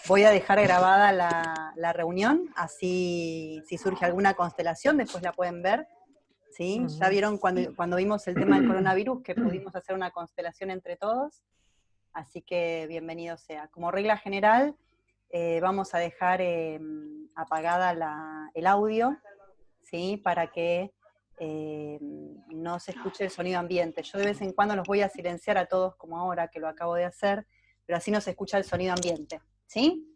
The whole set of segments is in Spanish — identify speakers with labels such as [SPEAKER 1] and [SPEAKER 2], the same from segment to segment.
[SPEAKER 1] Voy a dejar grabada la reunión, así si surge alguna constelación, después la pueden ver. ¿Sí? Ya vieron cuando vimos el tema del coronavirus que pudimos hacer una constelación entre todos, así que bienvenido sea. Como regla general, vamos a dejar apagada el audio, ¿sí? Para que no se escuche el sonido ambiente. Yo de vez en cuando los voy a silenciar a todos, como ahora que lo acabo de hacer, pero así no se escucha el sonido ambiente, ¿sí?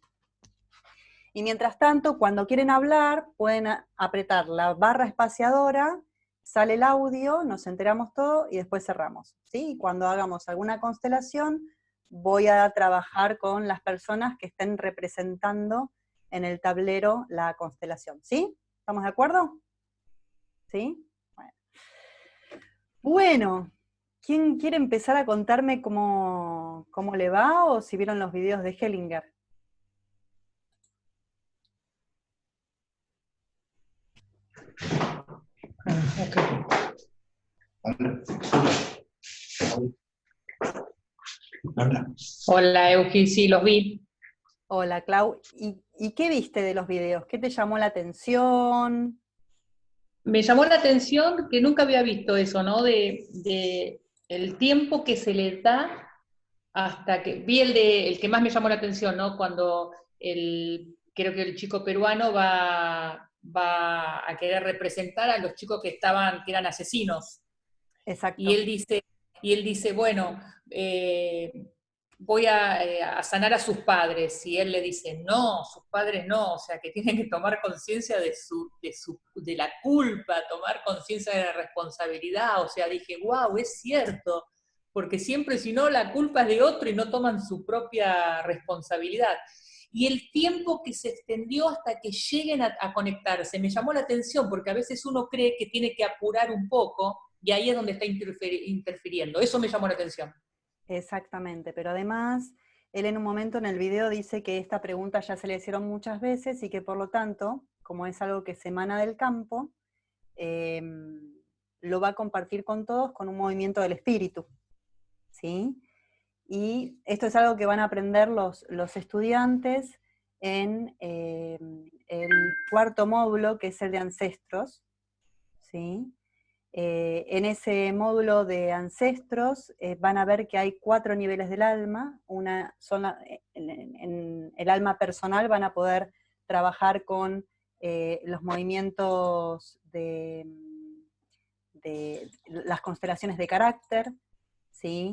[SPEAKER 1] Y mientras tanto, cuando quieren hablar, pueden apretar la barra espaciadora, sale el audio, nos enteramos todo y después cerramos, ¿sí? Y cuando hagamos alguna constelación, voy a trabajar con las personas que estén representando en el tablero la constelación, ¿sí? ¿Estamos de acuerdo? ¿Sí? Bueno, ¿quién quiere empezar a contarme cómo le va o si vieron los videos de Hellinger?
[SPEAKER 2] Hola, Eugi, sí, los vi.
[SPEAKER 1] Hola, Clau. ¿Y qué viste de los videos? ¿Qué te llamó la atención?
[SPEAKER 2] Me llamó la atención que nunca había visto eso, ¿no? De el tiempo que se le da hasta que... Vi el que más me llamó la atención, ¿no? Cuando creo que el chico peruano va a querer representar a los chicos que eran asesinos. Y
[SPEAKER 1] Exacto.
[SPEAKER 2] él dice, bueno, voy a sanar a sus padres, y él le dice, no, sus padres no, o sea, que tienen que tomar conciencia de la culpa, tomar conciencia de la responsabilidad, o sea, dije, wow, es cierto, porque siempre si no la culpa es de otro y no toman su propia responsabilidad. Y el tiempo que se extendió hasta que lleguen a conectarse, me llamó la atención, porque a veces uno cree que tiene que apurar un poco, y ahí es donde está interfiriendo. Eso me llamó la atención.
[SPEAKER 1] Exactamente, pero además, él en un momento en el video dice que esta pregunta ya se le hicieron muchas veces y que por lo tanto, como es algo que se emana del campo, lo va a compartir con todos con un movimiento del espíritu, ¿sí? Y esto es algo que van a aprender los estudiantes en el cuarto módulo, que es el de ancestros, ¿sí? En ese módulo de ancestros van a ver que hay 4 niveles del alma. En el alma personal van a poder trabajar con los movimientos de las constelaciones de carácter, ¿sí?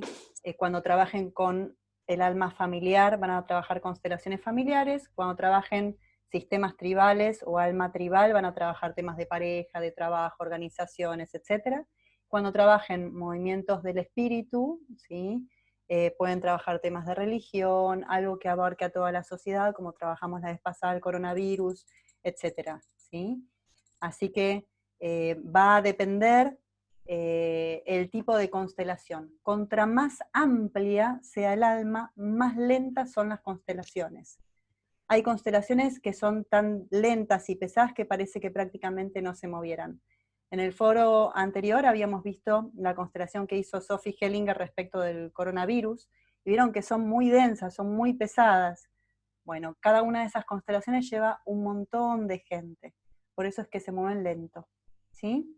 [SPEAKER 1] Cuando trabajen con el alma familiar van a trabajar constelaciones familiares, cuando trabajen sistemas tribales o alma tribal van a trabajar temas de pareja, de trabajo, organizaciones, etc. Cuando trabajen movimientos del espíritu, ¿sí? Pueden trabajar temas de religión, algo que abarque a toda la sociedad, como trabajamos la vez pasada, el coronavirus, etc. ¿Sí? Así que va a depender el tipo de constelación. Contra más amplia sea el alma, más lentas son las constelaciones. Hay constelaciones que son tan lentas y pesadas que parece que prácticamente no se movieran. En el foro anterior habíamos visto la constelación que hizo Sophie Hellinger respecto del coronavirus, y vieron que son muy densas, son muy pesadas. Bueno, cada una de esas constelaciones lleva un montón de gente, por eso es que se mueven lento, ¿sí?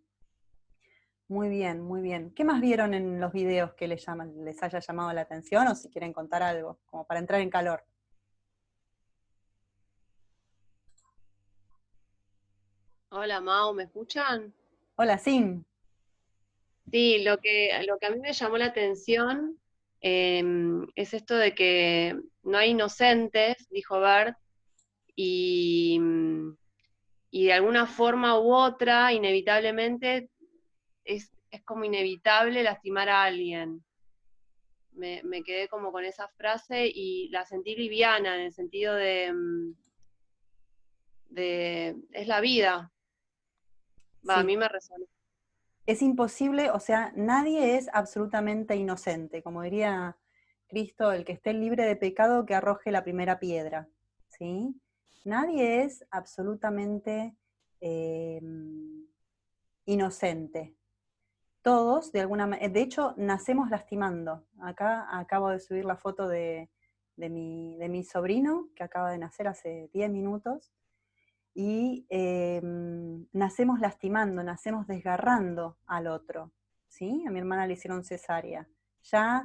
[SPEAKER 1] Muy bien, muy bien. ¿Qué más vieron en los videos que les haya llamado la atención, o si quieren contar algo, como para entrar en calor?
[SPEAKER 3] Hola Mau, ¿me escuchan?
[SPEAKER 1] Hola, Sim.
[SPEAKER 3] Sí, lo que a mí me llamó la atención es esto de que no hay inocentes, dijo Bert, y, y de alguna forma u otra, inevitablemente, es como inevitable lastimar a alguien. Me quedé como con esa frase y la sentí liviana en el sentido de es la vida. A
[SPEAKER 1] Sí,
[SPEAKER 3] mí me resonó.
[SPEAKER 1] es imposible, o sea, nadie es absolutamente inocente. Como diría Cristo, el que esté libre de pecado que arroje la primera piedra, ¿sí? Nadie es absolutamente eh, inocente. Todos, de alguna manera, de hecho, nacemos lastimando. Acá acabo de subir la foto de mi sobrino, que acaba de nacer hace 10 minutos, y nacemos lastimando, nacemos desgarrando al otro, ¿sí? A mi hermana le hicieron cesárea. Ya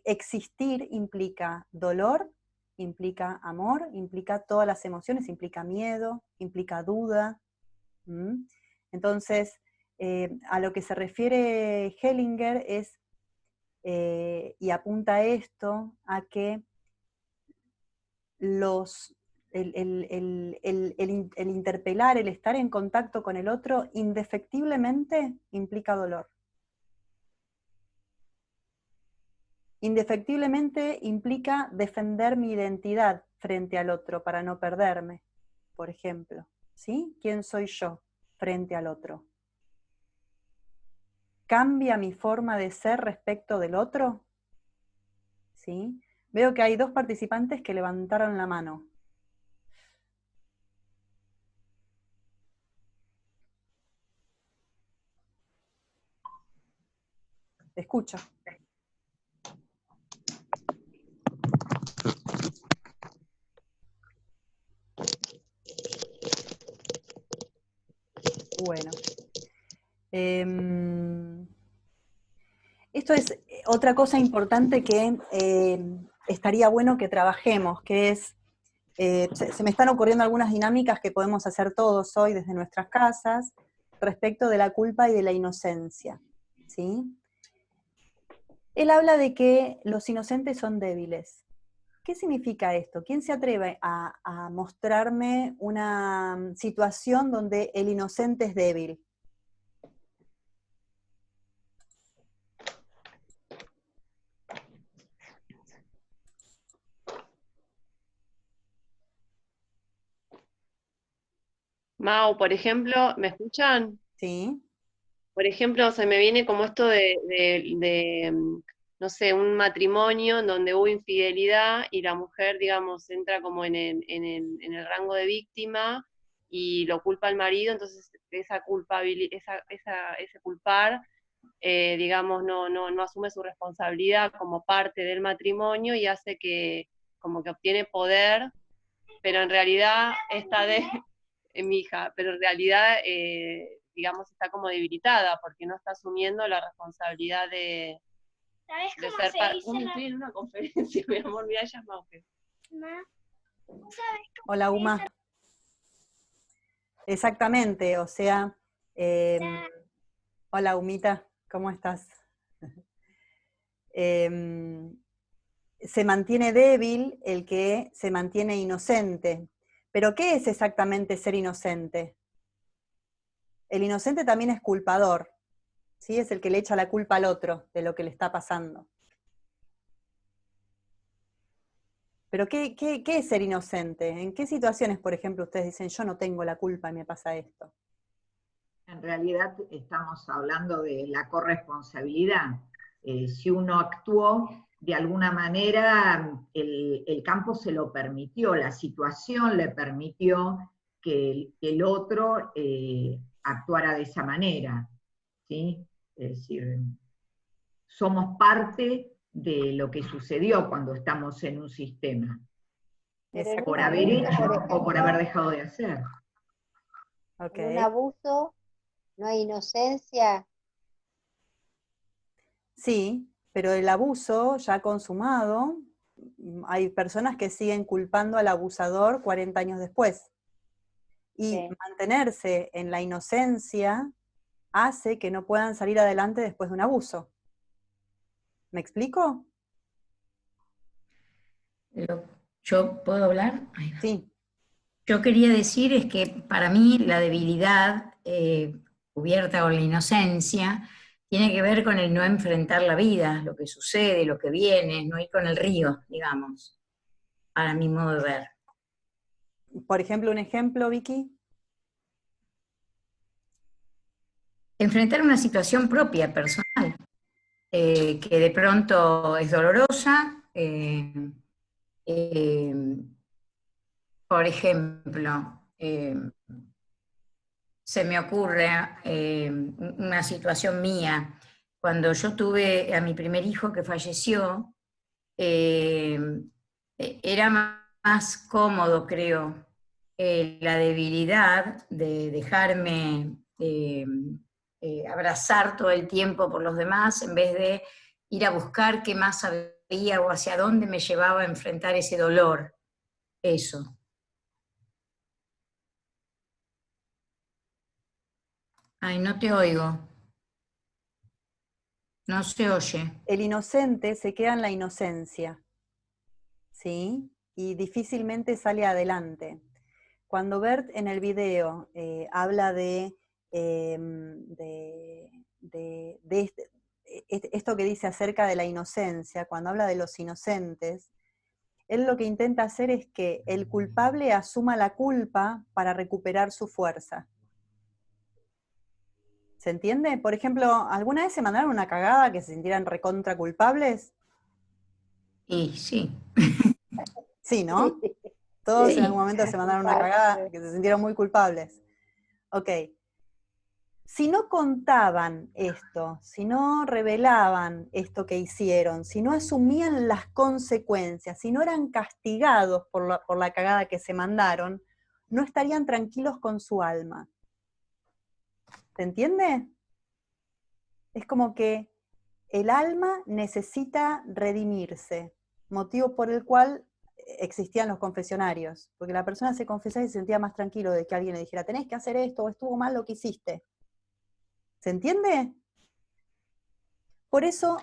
[SPEAKER 1] existir implica dolor, implica amor, implica todas las emociones, implica miedo, implica duda. Entonces, a lo que se refiere Hellinger es, y apunta a esto, a que el interpelar, el estar en contacto con el otro, indefectiblemente implica dolor. Indefectiblemente implica defender mi identidad frente al otro para no perderme, por ejemplo. ¿Sí? ¿Quién soy yo frente al otro? ¿Cambia mi forma de ser respecto del otro? ¿Sí? Veo que hay 2 participantes que levantaron la mano. Te escucho. Bueno. Esto es otra cosa importante que estaría bueno que trabajemos, que es, se me están ocurriendo algunas dinámicas que podemos hacer todos hoy desde nuestras casas, respecto de la culpa y de la inocencia, ¿sí? Él habla de que los inocentes son débiles. ¿Qué significa esto? ¿Quién se atreve a mostrarme una situación donde el inocente es débil?
[SPEAKER 3] Mau, por ejemplo, ¿me escuchan?
[SPEAKER 1] ¿Sí?
[SPEAKER 3] Por ejemplo, se me viene como esto no sé, un matrimonio en donde hubo infidelidad y la mujer, digamos, entra como en el rango de víctima y lo culpa al marido, entonces ese culpar, digamos, no asume su responsabilidad como parte del matrimonio y hace que como que obtiene poder, pero en realidad mi hija, pero en realidad, digamos, está como debilitada porque no está asumiendo la responsabilidad
[SPEAKER 4] ¿Sabes
[SPEAKER 3] de
[SPEAKER 4] cómo
[SPEAKER 3] ser
[SPEAKER 4] se
[SPEAKER 3] parte.
[SPEAKER 4] dice?
[SPEAKER 3] Estoy en una conferencia, mi amor, mira, ya Mauge.
[SPEAKER 4] Ma, ¿sabes cómo
[SPEAKER 1] Hola,
[SPEAKER 4] se
[SPEAKER 1] Uma.
[SPEAKER 4] dice
[SPEAKER 1] Exactamente, o sea,
[SPEAKER 4] la-
[SPEAKER 1] hola, Umita, ¿cómo estás? Se mantiene débil el que se mantiene inocente. Pero ¿qué es exactamente ser inocente? El inocente también es culpador, ¿sí? Es el que le echa la culpa al otro de lo que le está pasando. Pero ¿qué es ser inocente? ¿En qué situaciones, por ejemplo, ustedes dicen, yo no tengo la culpa y me pasa esto?
[SPEAKER 5] En realidad estamos hablando de la corresponsabilidad. Si uno actuó de alguna manera, el campo se lo permitió, la situación le permitió que el otro actuara de esa manera, ¿sí? Es decir, somos parte de lo que sucedió cuando estamos en un sistema,
[SPEAKER 6] Pero en
[SPEAKER 5] por
[SPEAKER 6] un
[SPEAKER 5] haber
[SPEAKER 6] abuso,
[SPEAKER 5] hecho
[SPEAKER 6] por
[SPEAKER 5] o por haber
[SPEAKER 6] ejemplo,
[SPEAKER 5] dejado de hacer.
[SPEAKER 1] Ok.
[SPEAKER 6] en un abuso no hay inocencia.
[SPEAKER 1] Sí, pero el abuso ya consumado, hay personas que siguen culpando al abusador 40 años después. Y
[SPEAKER 6] Sí.
[SPEAKER 1] mantenerse en la inocencia hace que no puedan salir adelante después de un abuso. ¿Me explico?
[SPEAKER 7] ¿Yo puedo hablar? Ahí va.
[SPEAKER 1] Sí.
[SPEAKER 7] Yo quería decir es que para mí la debilidad cubierta con la inocencia tiene que ver con el no enfrentar la vida, lo que sucede, lo que viene, no ir con el río, digamos, para mi modo de ver.
[SPEAKER 1] Por ejemplo, un ejemplo, Vicky.
[SPEAKER 7] Enfrentar una situación propia, personal, que de pronto es dolorosa. Por ejemplo, se me ocurre una situación mía. Cuando yo tuve a mi primer hijo que falleció, eh, era más cómodo, creo, la debilidad de dejarme abrazar todo el tiempo por los demás, en vez de ir a buscar qué más había o hacia dónde me llevaba a enfrentar ese dolor. Eso. Ay, no te oigo. No se oye.
[SPEAKER 1] El inocente se queda en la inocencia, ¿sí? Y difícilmente sale adelante. Cuando Bert en el video habla de esto que dice acerca de la inocencia, cuando habla de los inocentes, él lo que intenta hacer es que el culpable asuma la culpa para recuperar su fuerza. ¿Se entiende? Por ejemplo, ¿alguna vez se mandaron una cagada que se sintieran recontra culpables?
[SPEAKER 7] Y sí.
[SPEAKER 1] Sí, ¿no? Todos en algún
[SPEAKER 7] Sí.
[SPEAKER 1] momento se mandaron una cagada que se sintieron muy culpables. Ok. Si no contaban esto, si no revelaban esto que hicieron, si no asumían las consecuencias, si no eran castigados por la cagada que se mandaron, no estarían tranquilos con su alma. ¿Se entiende? Es como que el alma necesita redimirse, motivo por el cual existían los confesionarios, porque la persona se confesaba y se sentía más tranquilo de que alguien le dijera, tenés que hacer esto, o estuvo mal lo que hiciste. ¿Se entiende? Por eso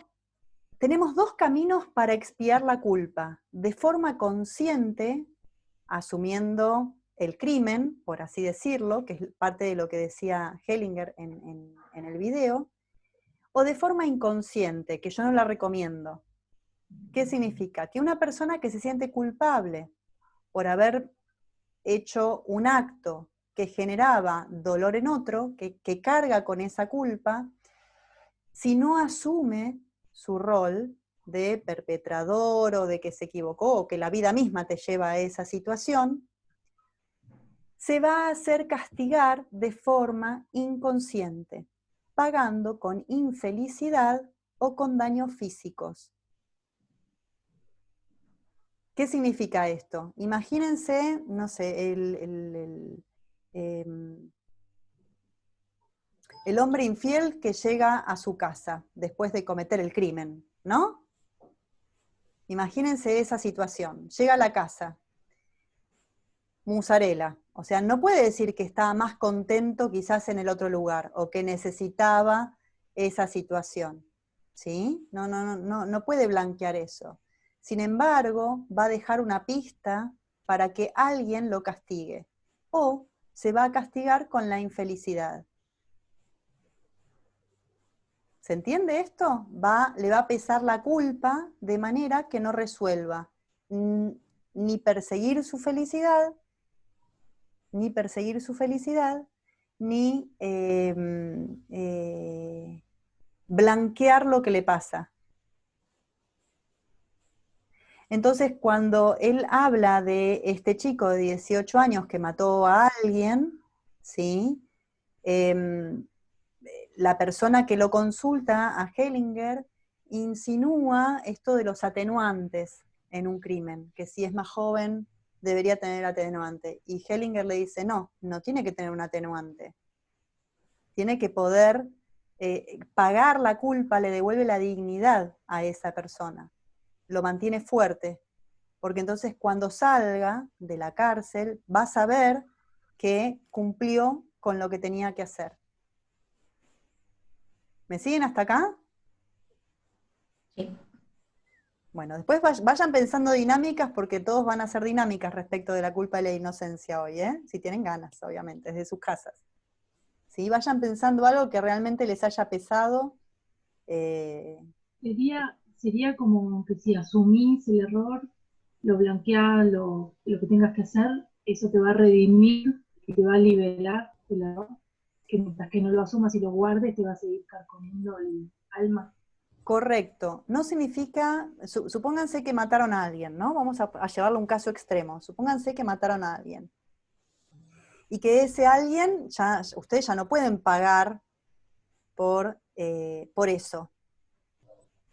[SPEAKER 1] tenemos dos caminos para expiar la culpa, de forma consciente, asumiendo el crimen, por así decirlo, que es parte de lo que decía Hellinger en el video, o de forma inconsciente, que yo no la recomiendo. ¿Qué significa? Que una persona que se siente culpable por haber hecho un acto que generaba dolor en otro, que carga con esa culpa, si no asume su rol de perpetrador o de que se equivocó o que la vida misma te lleva a esa situación, se va a hacer castigar de forma inconsciente, pagando con infelicidad o con daños físicos. ¿Qué significa esto? Imagínense, no sé, el hombre infiel que llega a su casa después de cometer el crimen, ¿no? Imagínense esa situación. Llega a la casa, musarela, o sea, no puede decir que estaba más contento quizás en el otro lugar, o que necesitaba esa situación, ¿sí? No puede blanquear eso. Sin embargo, va a dejar una pista para que alguien lo castigue, o se va a castigar con la infelicidad. ¿Se entiende esto? Le va a pesar la culpa de manera que no resuelva ni perseguir su felicidad, ni blanquear lo que le pasa. Entonces, cuando él habla de este chico de 18 años que mató a alguien, ¿sí? La persona que lo consulta a Hellinger insinúa esto de los atenuantes en un crimen, que si es más joven debería tener atenuante. Y Hellinger le dice, no tiene que tener un atenuante. Tiene que poder pagar la culpa, le devuelve la dignidad a esa persona. Lo mantiene fuerte, porque entonces cuando salga de la cárcel va a saber que cumplió con lo que tenía que hacer. ¿Me siguen hasta acá?
[SPEAKER 7] Sí.
[SPEAKER 1] Bueno, después vayan pensando dinámicas, porque todos van a ser dinámicas respecto de la culpa y la inocencia hoy, ¿eh? Si tienen ganas, obviamente, desde sus casas. ¿Sí? Vayan pensando algo que realmente les haya pesado.
[SPEAKER 8] Sería como que si asumís el error, lo blanqueás, lo que tengas que hacer, eso te va a redimir y te va a liberar del error, que mientras que no lo asumas y lo guardes, te va a seguir carcomiendo el alma.
[SPEAKER 1] Correcto. No significa, supónganse que mataron a alguien, ¿no? Vamos a llevarlo a un caso extremo. Supónganse que mataron a alguien. Y que ese alguien, ustedes ya no pueden pagar por eso.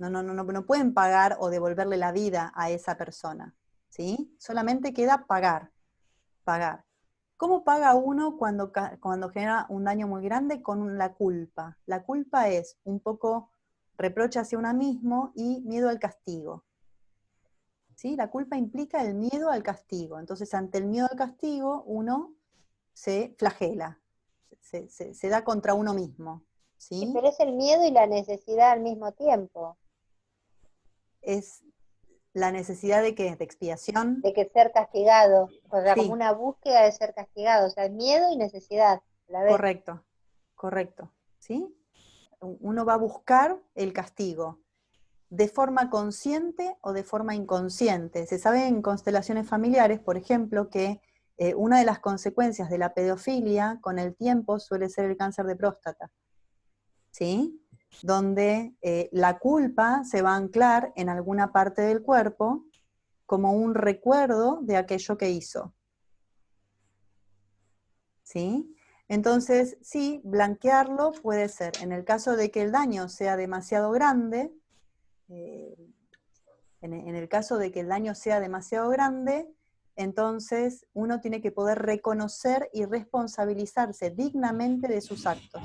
[SPEAKER 1] No pueden pagar o devolverle la vida a esa persona, ¿sí? Solamente queda pagar. ¿Cómo paga uno cuando genera un daño muy grande? Con la culpa. La culpa es un poco reproche hacia uno mismo y miedo al castigo. ¿Sí? La culpa implica el miedo al castigo. Entonces, ante el miedo al castigo, uno se flagela, se da contra uno mismo. ¿Sí?
[SPEAKER 6] Pero es el miedo y la necesidad al mismo tiempo.
[SPEAKER 1] Es la necesidad de ¿qué? De expiación.
[SPEAKER 6] De que ser castigado, o sea,
[SPEAKER 1] Sí.
[SPEAKER 6] como una búsqueda de ser castigado, o sea, miedo y necesidad a la vez.
[SPEAKER 1] Correcto, ¿sí? Uno va a buscar el castigo, de forma consciente o de forma inconsciente. Se sabe en constelaciones familiares, por ejemplo, que una de las consecuencias de la pedofilia con el tiempo suele ser el cáncer de próstata, ¿sí? Donde la culpa se va a anclar en alguna parte del cuerpo como un recuerdo de aquello que hizo. ¿Sí? Entonces, sí, blanquearlo puede ser. En el caso de que el daño sea demasiado grande, en el caso de que el daño sea demasiado grande, entonces uno tiene que poder reconocer y responsabilizarse dignamente de sus actos.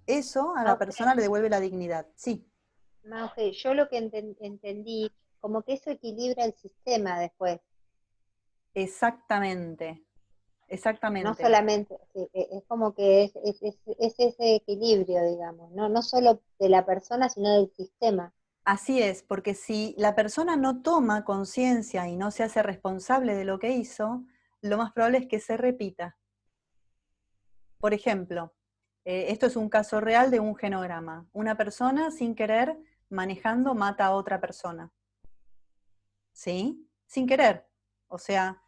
[SPEAKER 1] Eso a la persona le devuelve la dignidad, sí.
[SPEAKER 6] Mauje, yo lo que entendí, como que eso equilibra el sistema después.
[SPEAKER 1] Exactamente.
[SPEAKER 6] No solamente, sí, es como que es ese equilibrio, digamos, no solo de la persona, sino del sistema.
[SPEAKER 1] Así es, porque si la persona no toma conciencia y no se hace responsable de lo que hizo, lo más probable es que se repita. Por ejemplo, esto es un caso real de un genograma. Una persona, sin querer, manejando, mata a otra persona. ¿Sí? Sin querer. O sea,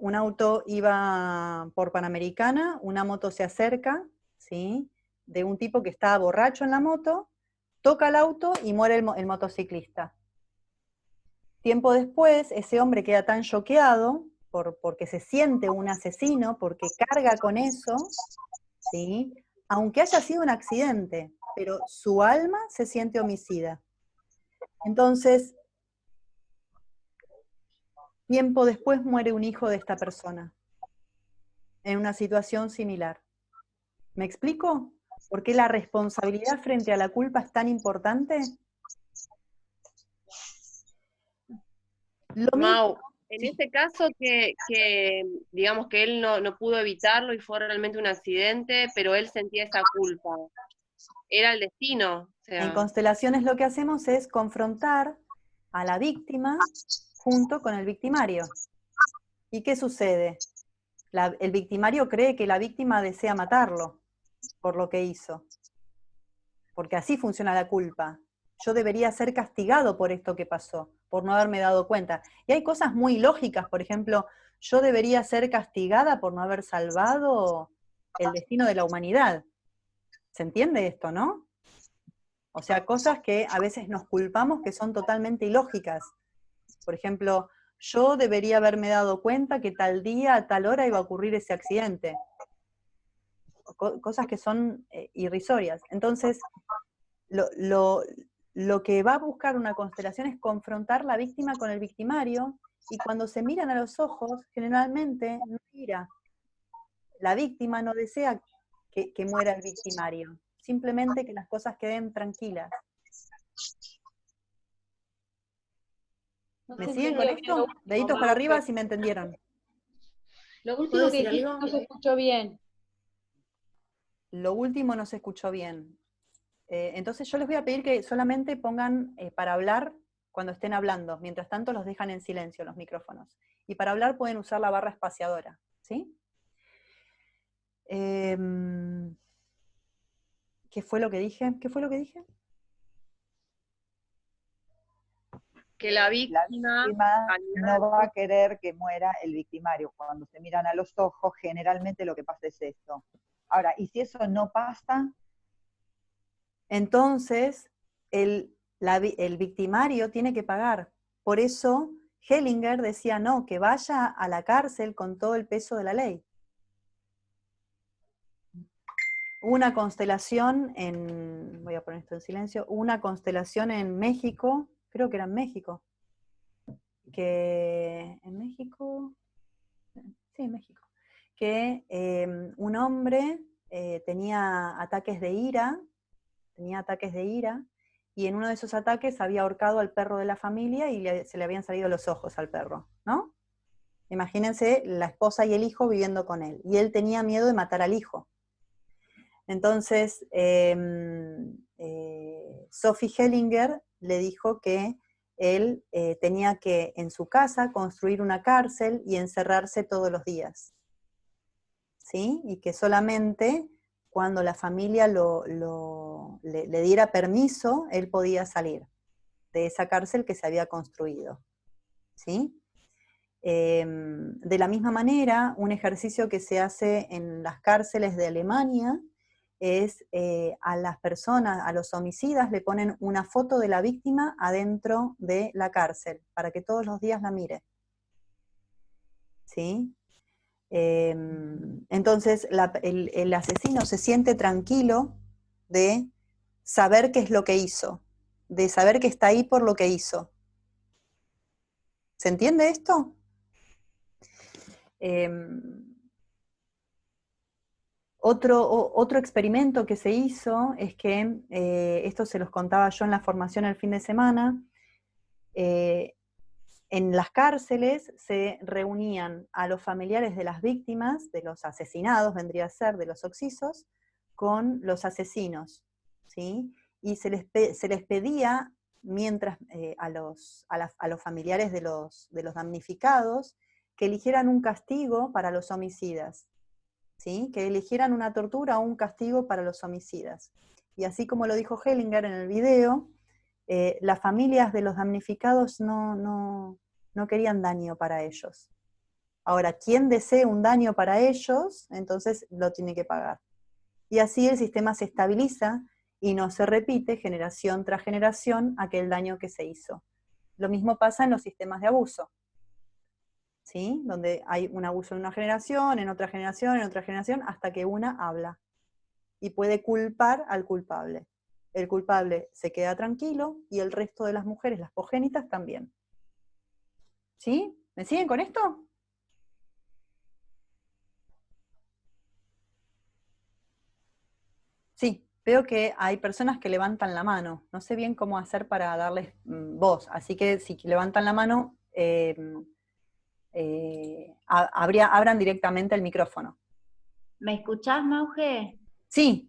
[SPEAKER 1] un auto iba por Panamericana, una moto se acerca, ¿sí? De un tipo que estaba borracho en la moto, toca el auto y muere el motociclista. Tiempo después, ese hombre queda tan choqueado porque se siente un asesino, porque carga con eso, ¿sí? Aunque haya sido un accidente, pero su alma se siente homicida. Entonces, tiempo después muere un hijo de esta persona, en una situación similar. ¿Me explico? ¿Por qué la responsabilidad frente a la culpa es tan importante? Lo
[SPEAKER 3] Mau,
[SPEAKER 1] mismo,
[SPEAKER 3] en
[SPEAKER 1] sí.
[SPEAKER 3] ese caso que digamos que él no pudo evitarlo y fue realmente un accidente, pero él sentía esa culpa. Era el destino. O sea,
[SPEAKER 1] En constelaciones lo que hacemos es confrontar a la víctima junto con el victimario. ¿Y qué sucede? El victimario cree que la víctima desea matarlo por lo que hizo. Porque así funciona la culpa. Yo debería ser castigado por esto que pasó, por no haberme dado cuenta. Y hay cosas muy lógicas, por ejemplo, yo debería ser castigada por no haber salvado el destino de la humanidad. ¿Se entiende esto, no? O sea, cosas que a veces nos culpamos que son totalmente ilógicas. Por ejemplo, yo debería haberme dado cuenta que tal día, a tal hora iba a ocurrir ese accidente. Cosas que son irrisorias. Entonces, lo que va a buscar una constelación es confrontar la víctima con el victimario, y cuando se miran a los ojos, generalmente no ira. La víctima no desea que muera el victimario, simplemente que las cosas queden tranquilas. ¿Me siguen con esto? Deditos para arriba si me entendieron.
[SPEAKER 9] Lo último que dijiste no se escuchó bien.
[SPEAKER 1] Lo último no se escuchó bien. Entonces yo les voy a pedir que solamente pongan para hablar cuando estén hablando. Mientras tanto los dejan en silencio los micrófonos. Y para hablar pueden usar la barra espaciadora, ¿sí? ¿Qué fue lo que dije? ¿Qué fue lo que dije?
[SPEAKER 3] que la víctima
[SPEAKER 5] no va a querer que muera el victimario. Cuando se miran a los ojos, generalmente lo que pasa es esto. Ahora, ¿y si eso no pasa?
[SPEAKER 1] Entonces, el victimario tiene que pagar. Por eso, Hellinger decía, no, que vaya a la cárcel con todo el peso de la ley. una constelación voy a poner esto en silencio, una constelación en México, creo que era en México, que en México, sí, en México, que un hombre tenía ataques de ira, y en uno de esos ataques había ahorcado al perro de la familia y se le habían salido los ojos al perro, ¿no? Imagínense la esposa y el hijo viviendo con él, y él tenía miedo de matar al hijo. Entonces, Sophie Hellinger le dijo que él tenía que en su casa construir una cárcel y encerrarse todos los días, ¿sí? Y que solamente cuando la familia le diera permiso, él podía salir de esa cárcel que se había construido, ¿sí? De la misma manera, un ejercicio que se hace en las cárceles de Alemania es a las personas, a los homicidas, le ponen una foto de la víctima adentro de la cárcel, para que todos los días la mire. ¿Sí? Entonces el asesino se siente tranquilo de saber qué es lo que hizo, de saber que está ahí por lo que hizo. ¿Se entiende esto? Otro experimento que se hizo es que, esto se los contaba yo en la formación el fin de semana, en las cárceles se reunían a los familiares de las víctimas, de los asesinados, vendría a ser, de los occisos, con los asesinos, ¿sí? Y se les pedía, mientras a los familiares de los damnificados, que eligieran un castigo para los homicidas, ¿sí? Que eligieran una tortura o un castigo para los homicidas. Y así como lo dijo Hellinger en el video, las familias de los damnificados no querían daño para ellos. Ahora, quien desee un daño para ellos, entonces lo tiene que pagar. Y así el sistema se estabiliza y no se repite generación tras generación aquel daño que se hizo. Lo mismo pasa en los sistemas de abuso, ¿sí? Donde hay un abuso en una generación, en otra generación, hasta que una habla y puede culpar al culpable. El culpable se queda tranquilo y el resto de las mujeres, las progénitas, también. ¿Sí? ¿Me siguen con esto? Sí, veo que hay personas que levantan la mano. No sé bien cómo hacer para darles voz, así que si levantan la mano, abran directamente el micrófono.
[SPEAKER 10] ¿Me escuchás, Mauge?
[SPEAKER 1] Sí.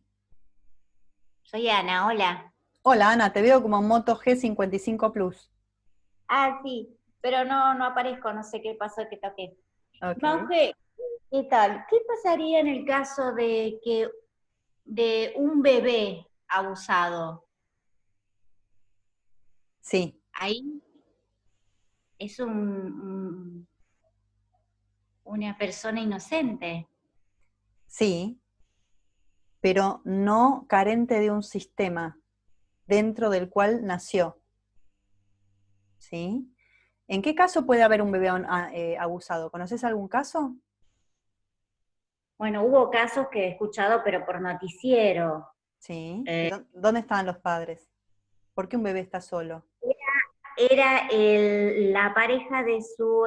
[SPEAKER 10] Soy Ana, hola.
[SPEAKER 1] Hola, Ana, te veo como Moto G55 Plus.
[SPEAKER 10] Ah, sí, pero no aparezco, no sé qué pasó que toqué.
[SPEAKER 1] Okay.
[SPEAKER 10] Mauge, ¿qué tal? ¿Qué pasaría en el caso de un bebé abusado?
[SPEAKER 1] Sí.
[SPEAKER 10] Ahí es una persona inocente.
[SPEAKER 1] Sí, pero no carente de un sistema dentro del cual nació. ¿Sí? ¿En qué caso puede haber un bebé abusado? ¿Conoces algún caso?
[SPEAKER 10] Bueno, hubo casos que he escuchado, pero por noticiero.
[SPEAKER 1] Sí. ¿Dónde estaban los padres? ¿Por qué un bebé está solo?
[SPEAKER 10] Era la pareja de su...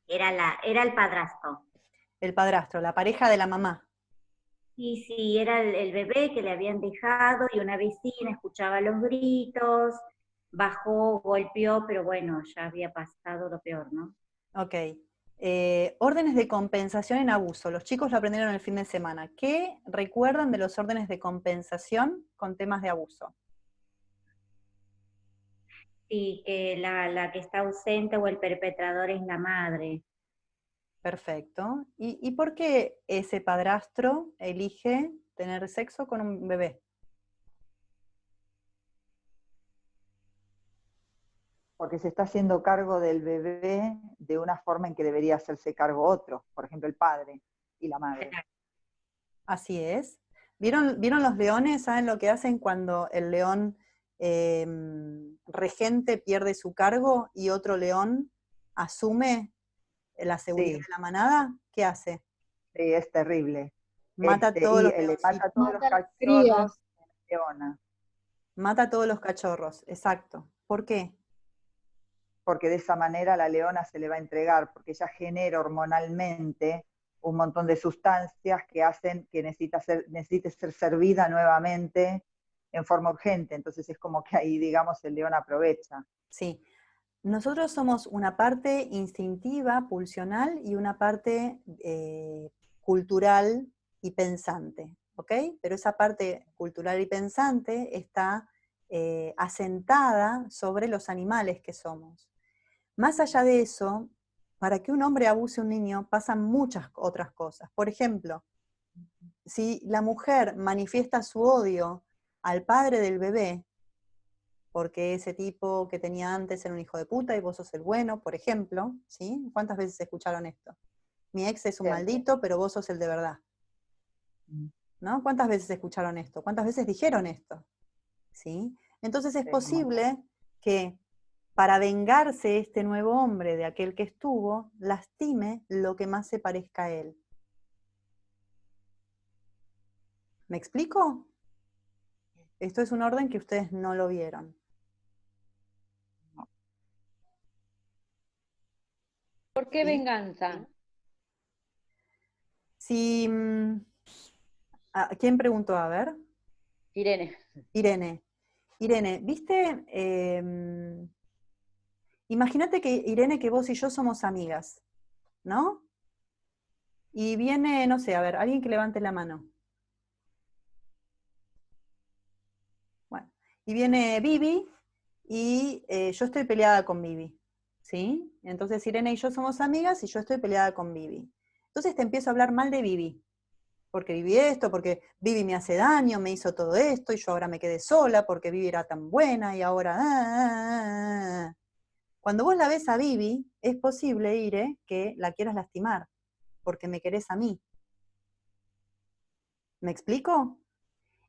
[SPEAKER 10] era el padrastro.
[SPEAKER 1] El padrastro, la pareja de la mamá.
[SPEAKER 10] Sí, era el bebé que le habían dejado y una vecina escuchaba los gritos, bajó, golpeó, pero bueno, ya había pasado lo peor, ¿no?
[SPEAKER 1] Ok. Órdenes de compensación en abuso. Los chicos lo aprendieron el fin de semana. ¿Qué recuerdan de los órdenes de compensación con temas de abuso?
[SPEAKER 10] Sí, que la que está ausente o el perpetrador es la madre.
[SPEAKER 1] Perfecto. ¿Y por qué ese padrastro elige tener sexo con un bebé?
[SPEAKER 11] Porque se está haciendo cargo del bebé de una forma en que debería hacerse cargo otro, por ejemplo el padre y la madre.
[SPEAKER 1] Así es. ¿Vieron los leones? ¿Saben lo que hacen cuando el león regente pierde su cargo y otro león asume la seguridad de la manada? ¿Qué hace?
[SPEAKER 11] Sí, es terrible.
[SPEAKER 1] Mata
[SPEAKER 11] y
[SPEAKER 1] todos los
[SPEAKER 11] le mata a todos los
[SPEAKER 6] Mata a las
[SPEAKER 11] cachorros de la leona.
[SPEAKER 1] Mata a todos los cachorros, exacto. ¿Por qué?
[SPEAKER 11] Porque de esa manera la leona se le va a entregar, porque ella genera hormonalmente un montón de sustancias que hacen que necesite ser servida nuevamente en forma urgente. Entonces es como que ahí, digamos, el león aprovecha.
[SPEAKER 1] Sí. Nosotros somos una parte instintiva, pulsional, y una parte cultural y pensante, ¿ok? Pero esa parte cultural y pensante está asentada sobre los animales que somos. Más allá de eso, para que un hombre abuse a un niño pasan muchas otras cosas. Por ejemplo, si la mujer manifiesta su odio al padre del bebé, porque ese tipo que tenía antes era un hijo de puta y vos sos el bueno, por ejemplo, ¿sí? ¿Cuántas veces escucharon esto? Mi ex es un maldito, pero vos sos el de verdad. ¿No? ¿Cuántas veces escucharon esto? ¿Cuántas veces dijeron esto? ¿Sí? Entonces es posible que para vengarse este nuevo hombre de aquel que estuvo, lastime lo que más se parezca a él. ¿Me explico? Esto es un orden que ustedes no lo vieron.
[SPEAKER 9] ¿Por qué venganza?
[SPEAKER 1] Si, ¿quién preguntó? A ver.
[SPEAKER 9] Irene.
[SPEAKER 1] Irene, ¿viste? Imagínate que, Irene, que vos y yo somos amigas, ¿no? Y viene, no sé, a ver, alguien que levante la mano. Bueno, y viene Vivi y yo estoy peleada con Vivi, ¿sí? Entonces Irene y yo somos amigas y yo estoy peleada con Vivi. Entonces te empiezo a hablar mal de Vivi. Porque viví esto, porque Vivi me hace daño, me hizo todo esto, y yo ahora me quedé sola porque Vivi era tan buena, y ahora... Cuando vos la ves a Vivi, es posible, Ire, que la quieras lastimar, porque me querés a mí. ¿Me explico?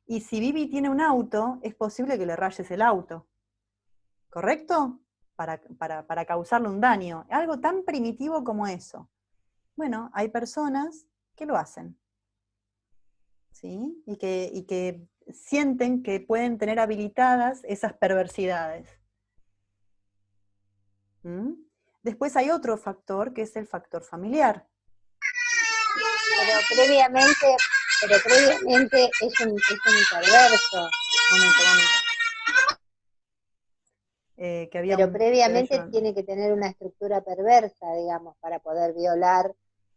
[SPEAKER 1] Y si Vivi tiene un auto, es posible que le rayes el auto. ¿Correcto? Para causarle un daño. Algo tan primitivo como eso. Bueno, hay personas que lo hacen. ¿Sí? Y que sienten que pueden tener habilitadas esas perversidades. ¿Mm? Después hay otro factor, que es el factor familiar.
[SPEAKER 6] Pero previamente es un perverso. Pero previamente tiene que tener una estructura perversa, digamos, para poder violar.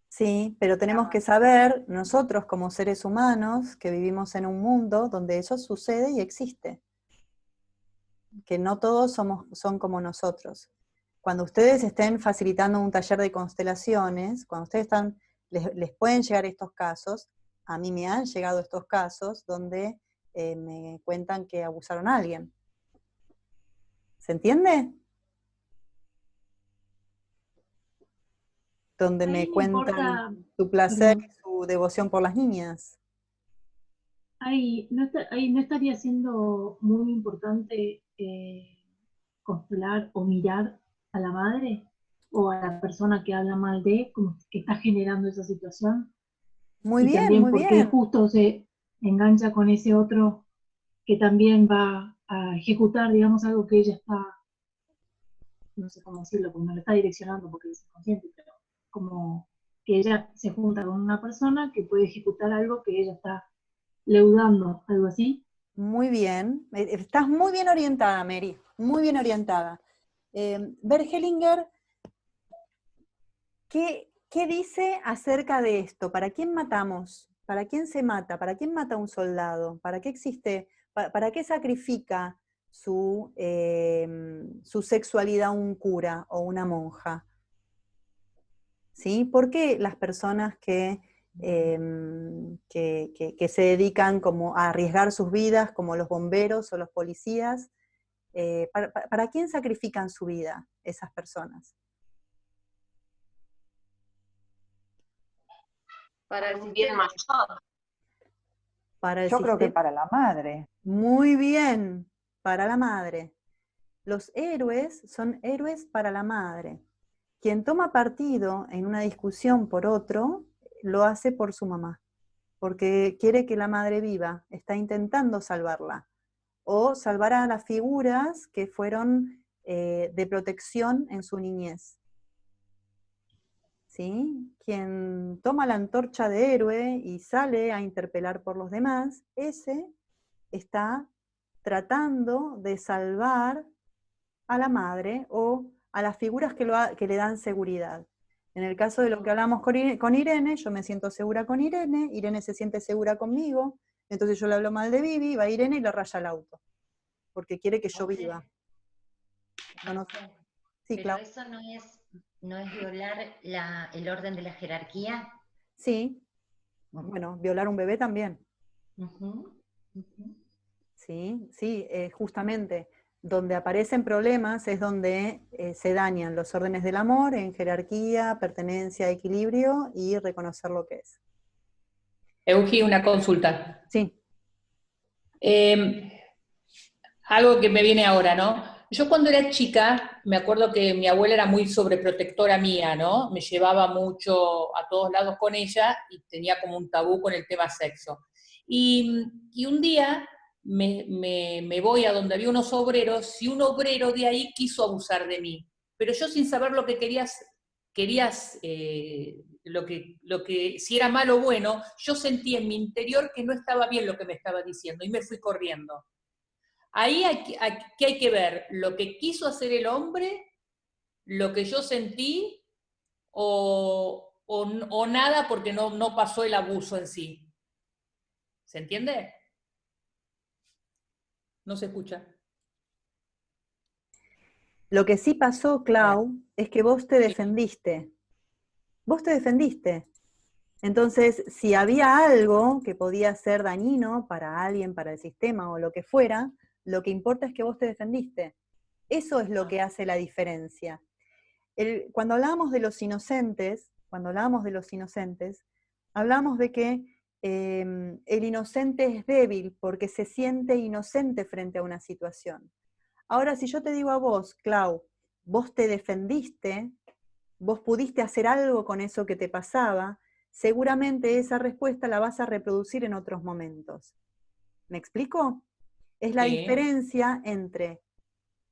[SPEAKER 1] Sí, pero tenemos que saber, nosotros como seres humanos, que vivimos en un mundo donde eso sucede y existe. Que no todos son como nosotros. Cuando ustedes estén facilitando un taller de constelaciones, cuando ustedes les pueden llegar estos casos, a mí me han llegado estos casos donde me cuentan que abusaron a alguien. ¿Se entiende? Donde me cuentan su placer y su devoción por las niñas.
[SPEAKER 8] Ahí no estaría siendo muy importante constelar o mirar a la madre o a la persona que habla mal de, como que está generando esa situación.
[SPEAKER 1] Muy bien,
[SPEAKER 8] también
[SPEAKER 1] muy
[SPEAKER 8] porque
[SPEAKER 1] bien.
[SPEAKER 8] justo se engancha con ese otro que también va a ejecutar, digamos, algo que ella está, no sé cómo decirlo, porque no le está direccionando porque es inconsciente, pero como que ella se junta con una persona que puede ejecutar algo que ella está leudando, algo así.
[SPEAKER 1] Muy bien, estás muy bien orientada, Mary, muy bien orientada. Bert Hellinger, ¿qué dice acerca de esto? ¿Para quién matamos? ¿Para quién se mata? ¿Para quién mata a un soldado? ¿Para qué existe? ¿Para qué sacrifica su sexualidad un cura o una monja? ¿Sí? ¿Por qué las personas que se dedican como a arriesgar sus vidas, como los bomberos o los policías, ¿para quién sacrifican su vida esas personas?
[SPEAKER 3] Para el bien mayor.
[SPEAKER 11] Yo creo que para la madre.
[SPEAKER 1] Muy bien, para la madre. Los héroes son héroes para la madre. Quien toma partido en una discusión por otro, lo hace por su mamá. porque quiere que la madre viva, está intentando salvarla, o salvar a las figuras que fueron de protección en su niñez. ¿Sí? Quien toma la antorcha de héroe y sale a interpelar por los demás, ese está tratando de salvar a la madre o a las figuras que le dan seguridad. En el caso de lo que hablamos con Irene, yo me siento segura con Irene, Irene se siente segura conmigo, entonces yo le hablo mal de Vivi, va Irene y le raya el auto, porque quiere que yo viva. No sé. Sí,
[SPEAKER 12] Pero
[SPEAKER 1] claro.
[SPEAKER 12] eso no es violar el orden de la jerarquía.
[SPEAKER 1] Sí, bueno, violar un bebé también. Sí, sí, justamente. Donde aparecen problemas es donde se dañan los órdenes del amor en jerarquía, pertenencia, equilibrio y reconocer lo que es.
[SPEAKER 2] Eugi, una consulta.
[SPEAKER 1] Sí.
[SPEAKER 2] Algo que me viene ahora, ¿no? Yo cuando era chica, me acuerdo que mi abuela era muy sobreprotectora mía, ¿no? Me llevaba mucho a todos lados con ella y tenía como un tabú con el tema sexo. Y un día me voy a donde había unos obreros y un obrero de ahí quiso abusar de mí. Pero yo sin saber lo que querías si era malo o bueno, yo sentí en mi interior que no estaba bien lo que me estaba diciendo y me fui corriendo. Ahí ¿qué hay que ver? ¿Lo que quiso hacer el hombre? ¿Lo que yo sentí? ¿O nada porque no pasó el abuso en sí? ¿Se entiende? No se escucha.
[SPEAKER 1] Lo que sí pasó, Clau, es que vos te defendiste. Vos te defendiste. Entonces, si había algo que podía ser dañino para alguien, para el sistema o lo que fuera, lo que importa es que vos te defendiste. Eso es lo que hace la diferencia. Cuando hablábamos de los inocentes, hablamos de que el inocente es débil porque se siente inocente frente a una situación. Ahora, si yo te digo a vos, Clau, vos te defendiste, vos pudiste hacer algo con eso que te pasaba, seguramente esa respuesta la vas a reproducir en otros momentos. ¿Me explico? Es la diferencia entre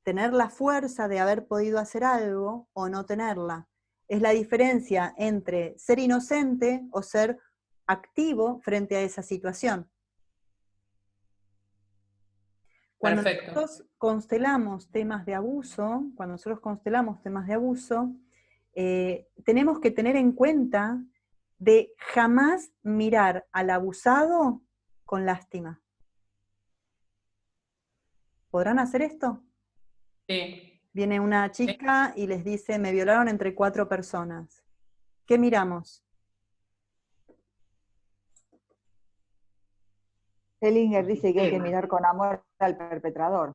[SPEAKER 1] tener la fuerza de haber podido hacer algo o no tenerla. Es la diferencia entre ser inocente o ser activo frente a esa situación. Cuando nosotros constelamos temas de abuso, tenemos que tener en cuenta de jamás mirar al abusado con lástima. ¿Podrán hacer esto?
[SPEAKER 2] Sí.
[SPEAKER 1] Viene una chica y les dice, me violaron entre 4 personas. ¿Qué miramos?
[SPEAKER 11] Hellinger dice que hay que mirar con amor al perpetrador,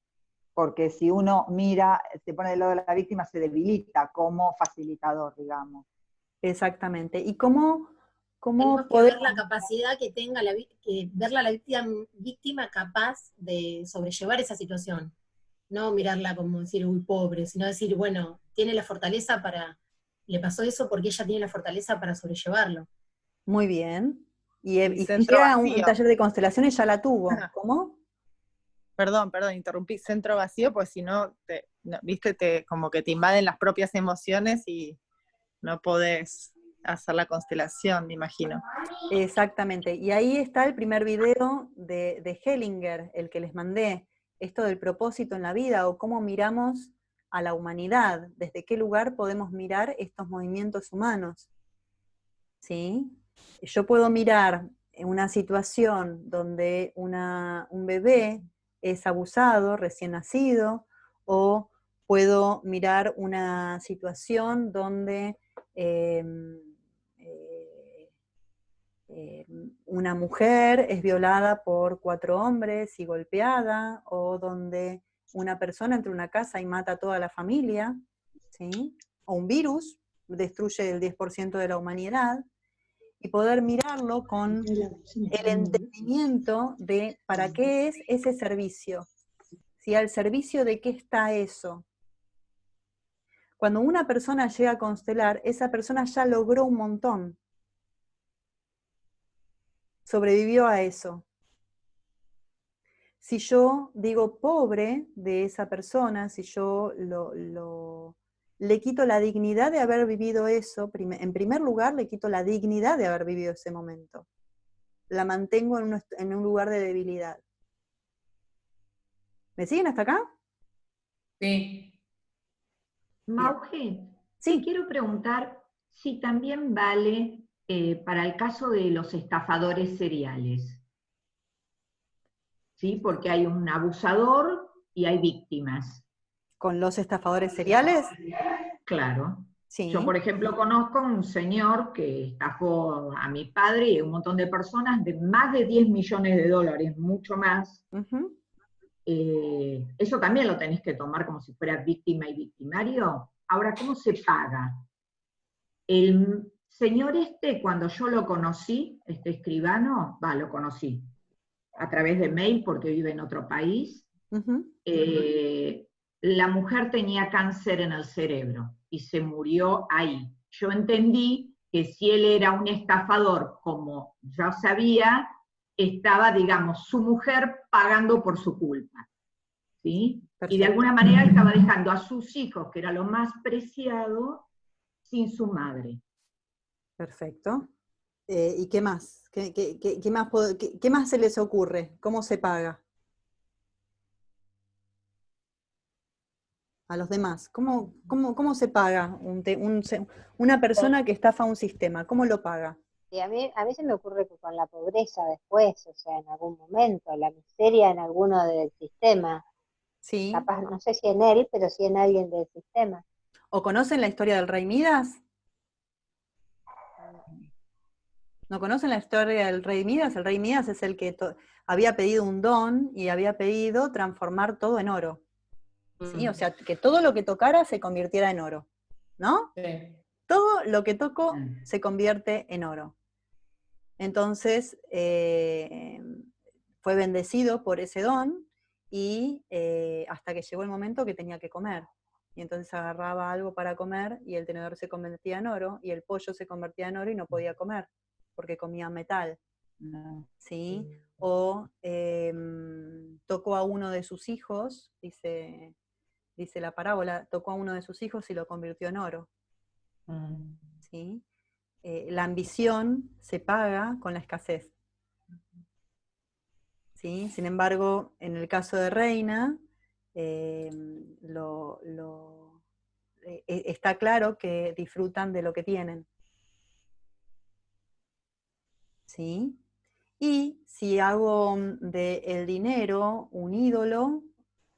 [SPEAKER 11] porque si uno mira, se pone del lado de la víctima, se debilita como facilitador, digamos.
[SPEAKER 1] Exactamente. ¿Y cómo
[SPEAKER 13] tenemos que ver la capacidad que tenga verla a la víctima capaz de sobrellevar esa situación? No mirarla como decir, uy, pobre, sino decir, bueno, tiene la fortaleza le pasó eso porque ella tiene la fortaleza para sobrellevarlo.
[SPEAKER 1] Muy bien. Y si llega a un taller de constelaciones ya la tuvo. ¿Cómo?
[SPEAKER 14] Perdón, interrumpí. Centro vacío, pues si no, viste, como que te invaden las propias emociones y no podés hacer la constelación, me imagino.
[SPEAKER 1] Exactamente. Y ahí está el primer video de Hellinger, el que les mandé. Esto del propósito en la vida, o cómo miramos a la humanidad, desde qué lugar podemos mirar estos movimientos humanos. ¿Sí? Yo puedo mirar en una situación donde un bebé es abusado, recién nacido, o puedo mirar una situación donde una mujer es violada por 4 hombres y golpeada, o donde una persona entra a una casa y mata a toda la familia, ¿sí? O un virus destruye el 10% de la humanidad, y poder mirarlo con el entendimiento de para qué es ese servicio, ¿sí? Al servicio de qué está eso. Cuando una persona llega a constelar, esa persona ya logró un montón. sobrevivió a eso. Si yo digo pobre de esa persona, si yo le quito la dignidad de haber vivido eso, en primer lugar le quito la dignidad de haber vivido ese momento. La mantengo en un lugar de debilidad. ¿Me siguen hasta acá?
[SPEAKER 2] Sí.
[SPEAKER 5] Mauge, sí. Te quiero preguntar si también vale para el caso de los estafadores seriales. ¿Sí? Porque hay un abusador y hay víctimas.
[SPEAKER 1] ¿Con los estafadores seriales?
[SPEAKER 5] Claro.
[SPEAKER 1] Sí.
[SPEAKER 5] Yo, por ejemplo, conozco un señor que estafó a mi padre y a un montón de personas de más de 10 millones de dólares, mucho más.
[SPEAKER 1] Uh-huh.
[SPEAKER 5] Eso también lo tenés que tomar como si fuera víctima y victimario. Ahora, ¿cómo se paga? El señor cuando yo lo conocí, este escribano, lo conocí a través de mail porque vive en otro país.
[SPEAKER 1] Uh-huh.
[SPEAKER 5] La mujer tenía cáncer en el cerebro y se murió ahí. Yo entendí que si él era un estafador, como yo sabía, estaba, digamos, su mujer pagando por su culpa. ¿Sí? Y de alguna manera él estaba dejando a sus hijos, que era lo más preciado, sin su madre.
[SPEAKER 1] Perfecto. ¿Y qué más? ¿Qué más se les ocurre? ¿Cómo se paga? A los demás. ¿Cómo se paga una persona que estafa un sistema? ¿Cómo lo paga?
[SPEAKER 6] Y a mí se me ocurre que con la pobreza después, o sea, en algún momento, la miseria en alguno del sistema.
[SPEAKER 1] Sí.
[SPEAKER 6] Capaz, no sé si en él, pero sí en alguien del sistema.
[SPEAKER 1] ¿O conocen la historia del rey Midas? ¿No conocen la historia del rey Midas? El rey Midas es el que había pedido un don y había pedido transformar todo en oro. ¿Sí? O sea, que todo lo que tocara se convirtiera en oro, ¿no?
[SPEAKER 2] Sí.
[SPEAKER 1] Todo lo que toco se convierte en oro. Entonces, fue bendecido por ese don y hasta que llegó el momento que tenía que comer. Y entonces agarraba algo para comer y el tenedor se convertía en oro y el pollo se convertía en oro y no podía comer porque comía metal. ¿Sí? O tocó a uno de sus hijos, dice la parábola, tocó a uno de sus hijos y lo convirtió en oro. ¿Sí? La ambición se paga con la escasez. ¿Sí? Sin embargo, en el caso de Reina, está claro que disfrutan de lo que tienen. ¿Sí? Y si hago del dinero un ídolo,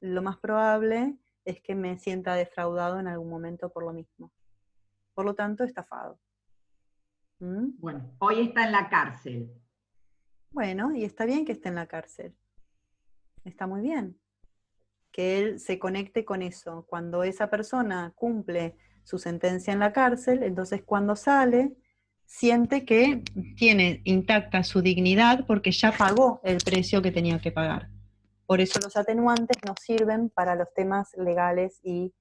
[SPEAKER 1] lo más probable es que me sienta defraudado en algún momento por lo mismo. Por lo tanto, estafado.
[SPEAKER 5] Bueno, hoy está en la cárcel.
[SPEAKER 1] Bueno, y está bien que esté en la cárcel. Está muy bien. Que él se conecte con eso. Cuando esa persona cumple su sentencia en la cárcel, entonces cuando sale, siente que tiene intacta su dignidad porque ya pagó el precio que tenía que pagar. Por eso los atenuantes nos sirven para los temas legales y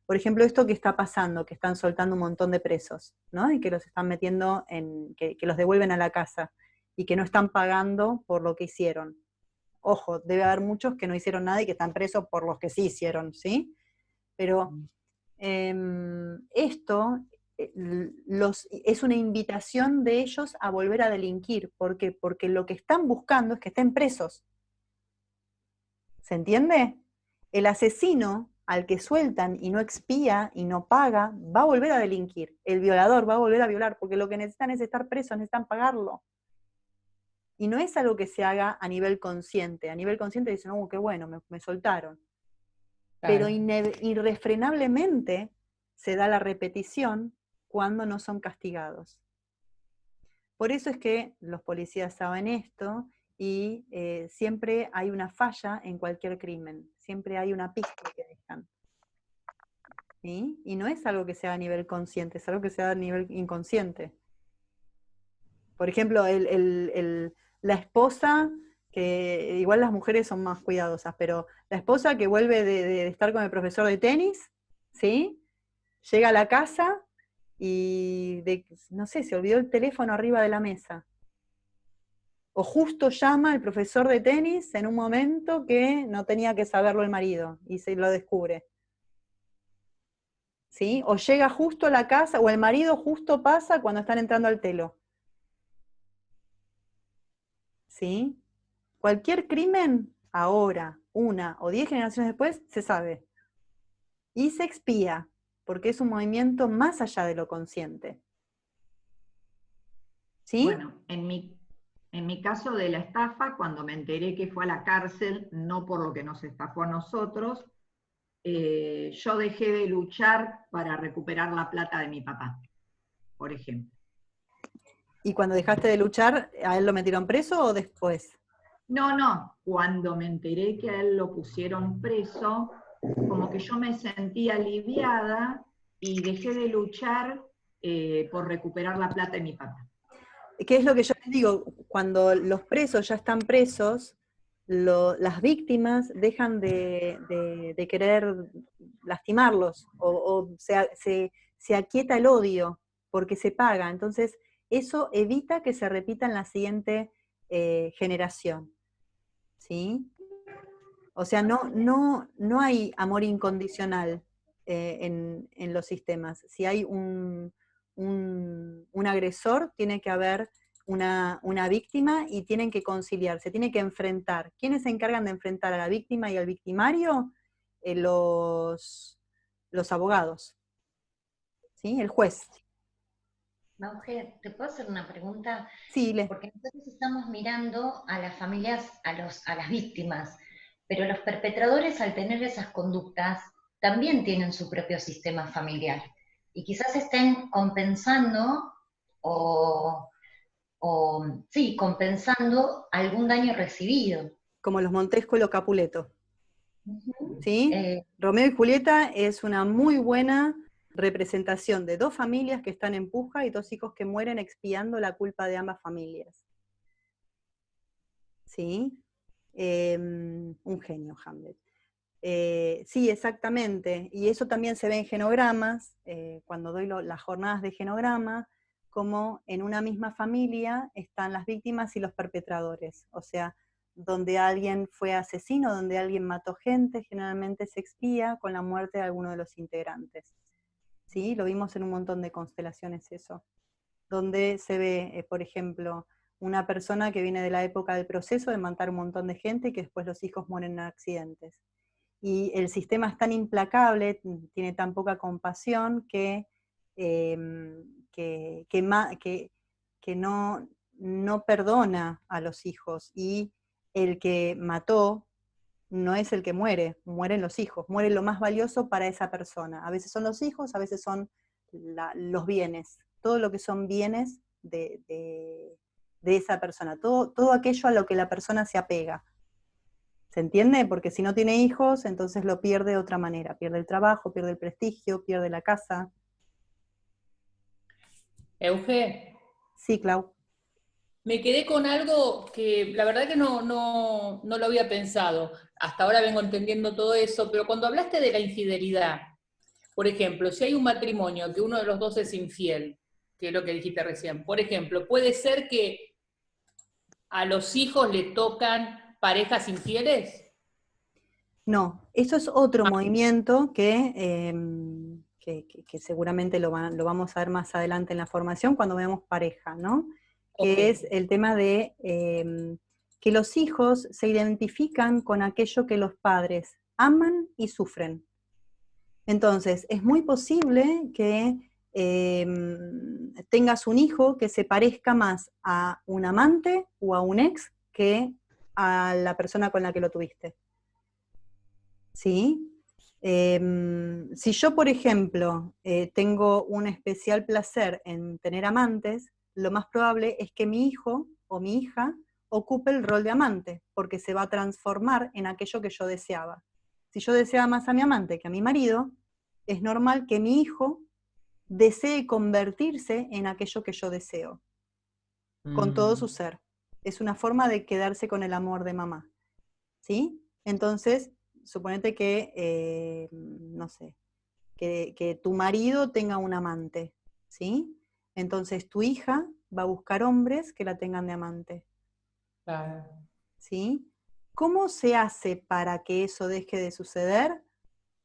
[SPEAKER 1] por ejemplo, esto que está pasando, que están soltando un montón de presos, ¿no? Y que los están metiendo que los devuelven a la casa y que no están pagando por lo que hicieron. Ojo, debe haber muchos que no hicieron nada y que están presos por los que sí hicieron, ¿sí? Pero esto es una invitación de ellos a volver a delinquir. ¿Por qué? Porque lo que están buscando es que estén presos. ¿Se entiende? El asesino al que sueltan y no expía y no paga, va a volver a delinquir. El violador va a volver a violar, porque lo que necesitan es estar presos, necesitan pagarlo. Y no es algo que se haga a nivel consciente. A nivel consciente dicen, qué bueno, me soltaron. Claro. Pero irrefrenablemente se da la repetición cuando no son castigados. Por eso es que los policías saben esto y siempre hay una falla en cualquier crimen. Siempre hay una pista que dejan. ¿Sí? Y no es algo que sea a nivel consciente, es algo que sea a nivel inconsciente. Por ejemplo, la esposa, que igual las mujeres son más cuidadosas, pero la esposa que vuelve de estar con el profesor de tenis, ¿sí? Llega a la casa y, no sé, se olvidó el teléfono arriba de la mesa. O justo llama el profesor de tenis en un momento que no tenía que saberlo el marido y se lo descubre. ¿Sí? O llega justo a la casa, o el marido justo pasa cuando están entrando al telo. ¿Sí? Cualquier crimen, ahora, 1 o 10 generaciones después, se sabe. Y se expía, porque es un movimiento más allá de lo consciente. ¿Sí?
[SPEAKER 5] Bueno, en mi caso de la estafa, cuando me enteré que fue a la cárcel, no por lo que nos estafó a nosotros, yo dejé de luchar para recuperar la plata de mi papá, por ejemplo.
[SPEAKER 1] ¿Y cuando dejaste de luchar, a él lo metieron preso o después?
[SPEAKER 5] No, cuando me enteré que a él lo pusieron preso, como que yo me sentí aliviada y dejé de luchar por recuperar la plata de mi papá.
[SPEAKER 1] ¿Qué es lo que yo les digo? Cuando los presos ya están presos, las víctimas dejan de querer lastimarlos, o se aquieta el odio, porque se paga. Entonces, eso evita que se repita en la siguiente generación. ¿Sí? O sea, no hay amor incondicional en los sistemas. Si hay un agresor, tiene que haber una víctima y tienen que conciliarse, tiene que enfrentar. ¿Quiénes se encargan de enfrentar a la víctima y al victimario? Los abogados. ¿Sí? El juez.
[SPEAKER 12] Mauje, ¿te puedo hacer una pregunta?
[SPEAKER 1] Sí,
[SPEAKER 12] Porque nosotros estamos mirando a las familias, a las víctimas, pero los perpetradores, al tener esas conductas, también tienen su propio sistema familiar. Y quizás estén compensando compensando algún daño recibido.
[SPEAKER 1] Como los Montesco y los Capuleto. ¿Sí? Romeo y Julieta es una muy buena representación de 2 familias que están en puja y 2 hijos que mueren expiando la culpa de ambas familias. ¿Sí? Un genio, Hamlet. Sí, exactamente. Y eso también se ve en genogramas, cuando doy las jornadas de genograma, como en una misma familia están las víctimas y los perpetradores. O sea, donde alguien fue asesino, donde alguien mató gente, generalmente se expía con la muerte de alguno de los integrantes. ¿Sí? Lo vimos en un montón de constelaciones eso. Donde se ve, por ejemplo, una persona que viene de la época del proceso de matar un montón de gente y que después los hijos mueren en accidentes. Y el sistema es tan implacable, tiene tan poca compasión que no perdona a los hijos. Y el que mató no es el que muere, mueren los hijos, muere lo más valioso para esa persona. A veces son los hijos, a veces son los bienes, todo lo que son bienes de esa persona, todo aquello a lo que la persona se apega. ¿Se entiende? Porque si no tiene hijos, entonces lo pierde de otra manera, pierde el trabajo, pierde el prestigio, pierde la casa.
[SPEAKER 2] Euge.
[SPEAKER 1] Sí, Clau.
[SPEAKER 2] Me quedé con algo que la verdad que no lo había pensado. Hasta ahora vengo entendiendo todo eso, pero cuando hablaste de la infidelidad, por ejemplo, si hay un matrimonio que uno de los dos es infiel, que es lo que dijiste recién, por ejemplo, ¿puede ser que a los hijos le tocan parejas infieles?
[SPEAKER 1] No, eso es otro movimiento que seguramente lo vamos a ver más adelante en la formación cuando veamos pareja, ¿no? Que es el tema de que los hijos se identifican con aquello que los padres aman y sufren. Entonces, es muy posible que tengas un hijo que se parezca más a un amante o a un ex que a la persona con la que lo tuviste. ¿Sí? Si yo, por ejemplo, tengo un especial placer en tener amantes, lo más probable es que mi hijo o mi hija ocupe el rol de amante, porque se va a transformar en aquello que yo deseaba. Si yo deseaba más a mi amante que a mi marido, es normal que mi hijo desee convertirse en aquello que yo deseo, con todo su ser. Es una forma de quedarse con el amor de mamá. ¿Sí? Entonces, suponete que, no sé, que tu marido tenga un amante, ¿sí? Entonces tu hija va a buscar hombres que la tengan de amante.
[SPEAKER 2] Claro.
[SPEAKER 1] ¿Sí? ¿Cómo se hace para que eso deje de suceder?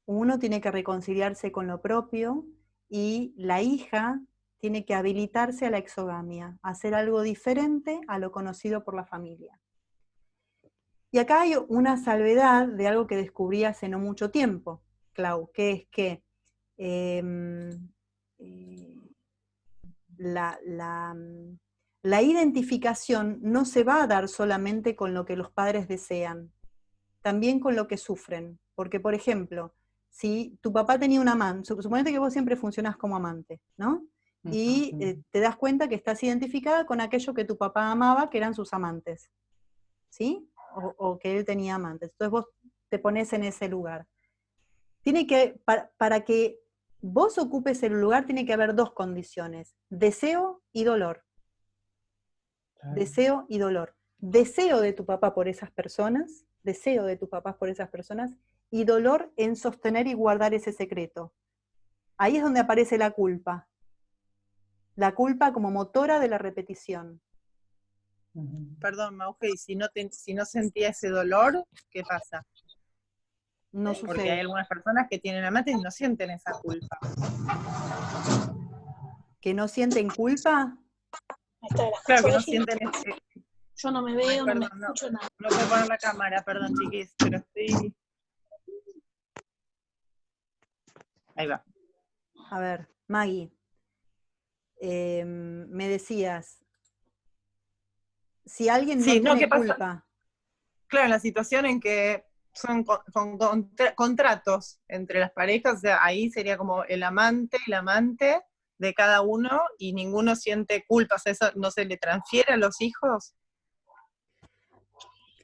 [SPEAKER 1] Uno tiene que reconciliarse con lo propio y la hija tiene que habilitarse a la exogamia, hacer algo diferente a lo conocido por la familia. Y acá hay una salvedad de algo que descubrí hace no mucho tiempo, Clau, que es que la identificación no se va a dar solamente con lo que los padres desean, también con lo que sufren. Porque, por ejemplo, si tu papá tenía un amante, suponete que vos siempre funcionás como amante, ¿no? Y te das cuenta que estás identificada con aquello que tu papá amaba, que eran sus amantes, ¿sí? O que él tenía amantes. Entonces vos te pones en ese lugar. Tiene que, para que vos ocupes el lugar, tiene que haber dos condiciones: deseo y dolor. Deseo y dolor. Deseo de tu papá por esas personas, deseo de tus papás por esas personas, y dolor en sostener y guardar ese secreto. Ahí es donde aparece la culpa. La culpa como motora de la repetición.
[SPEAKER 14] Perdón, Mauge, y si no sentía ese dolor, ¿qué pasa?
[SPEAKER 1] No sucede.
[SPEAKER 14] Porque hay algunas personas que tienen amantes y no sienten esa culpa.
[SPEAKER 1] ¿Que no sienten culpa?
[SPEAKER 14] Claro, que no sienten
[SPEAKER 9] Yo no me veo,
[SPEAKER 14] perdón,
[SPEAKER 9] no me escucho nada.
[SPEAKER 14] No puedo poner la cámara, perdón, chiquis, pero estoy... Ahí va.
[SPEAKER 1] A ver, Maggie, me decías, si alguien no tiene
[SPEAKER 14] ¿qué pasa?
[SPEAKER 1] culpa.
[SPEAKER 14] Claro, la situación en que son contratos entre las parejas, o sea, ahí sería como el amante y la amante de cada uno, y ninguno siente culpa, o sea, ¿eso no se le transfiere a los hijos?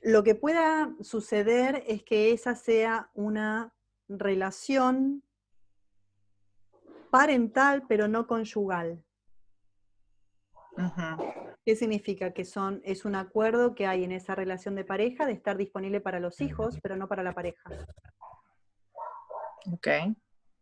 [SPEAKER 1] Lo que pueda suceder es que esa sea una relación parental, pero no conyugal. ¿Qué significa? Que es un acuerdo que hay en esa relación de pareja de estar disponible para los hijos, pero no para la pareja.
[SPEAKER 14] Ok.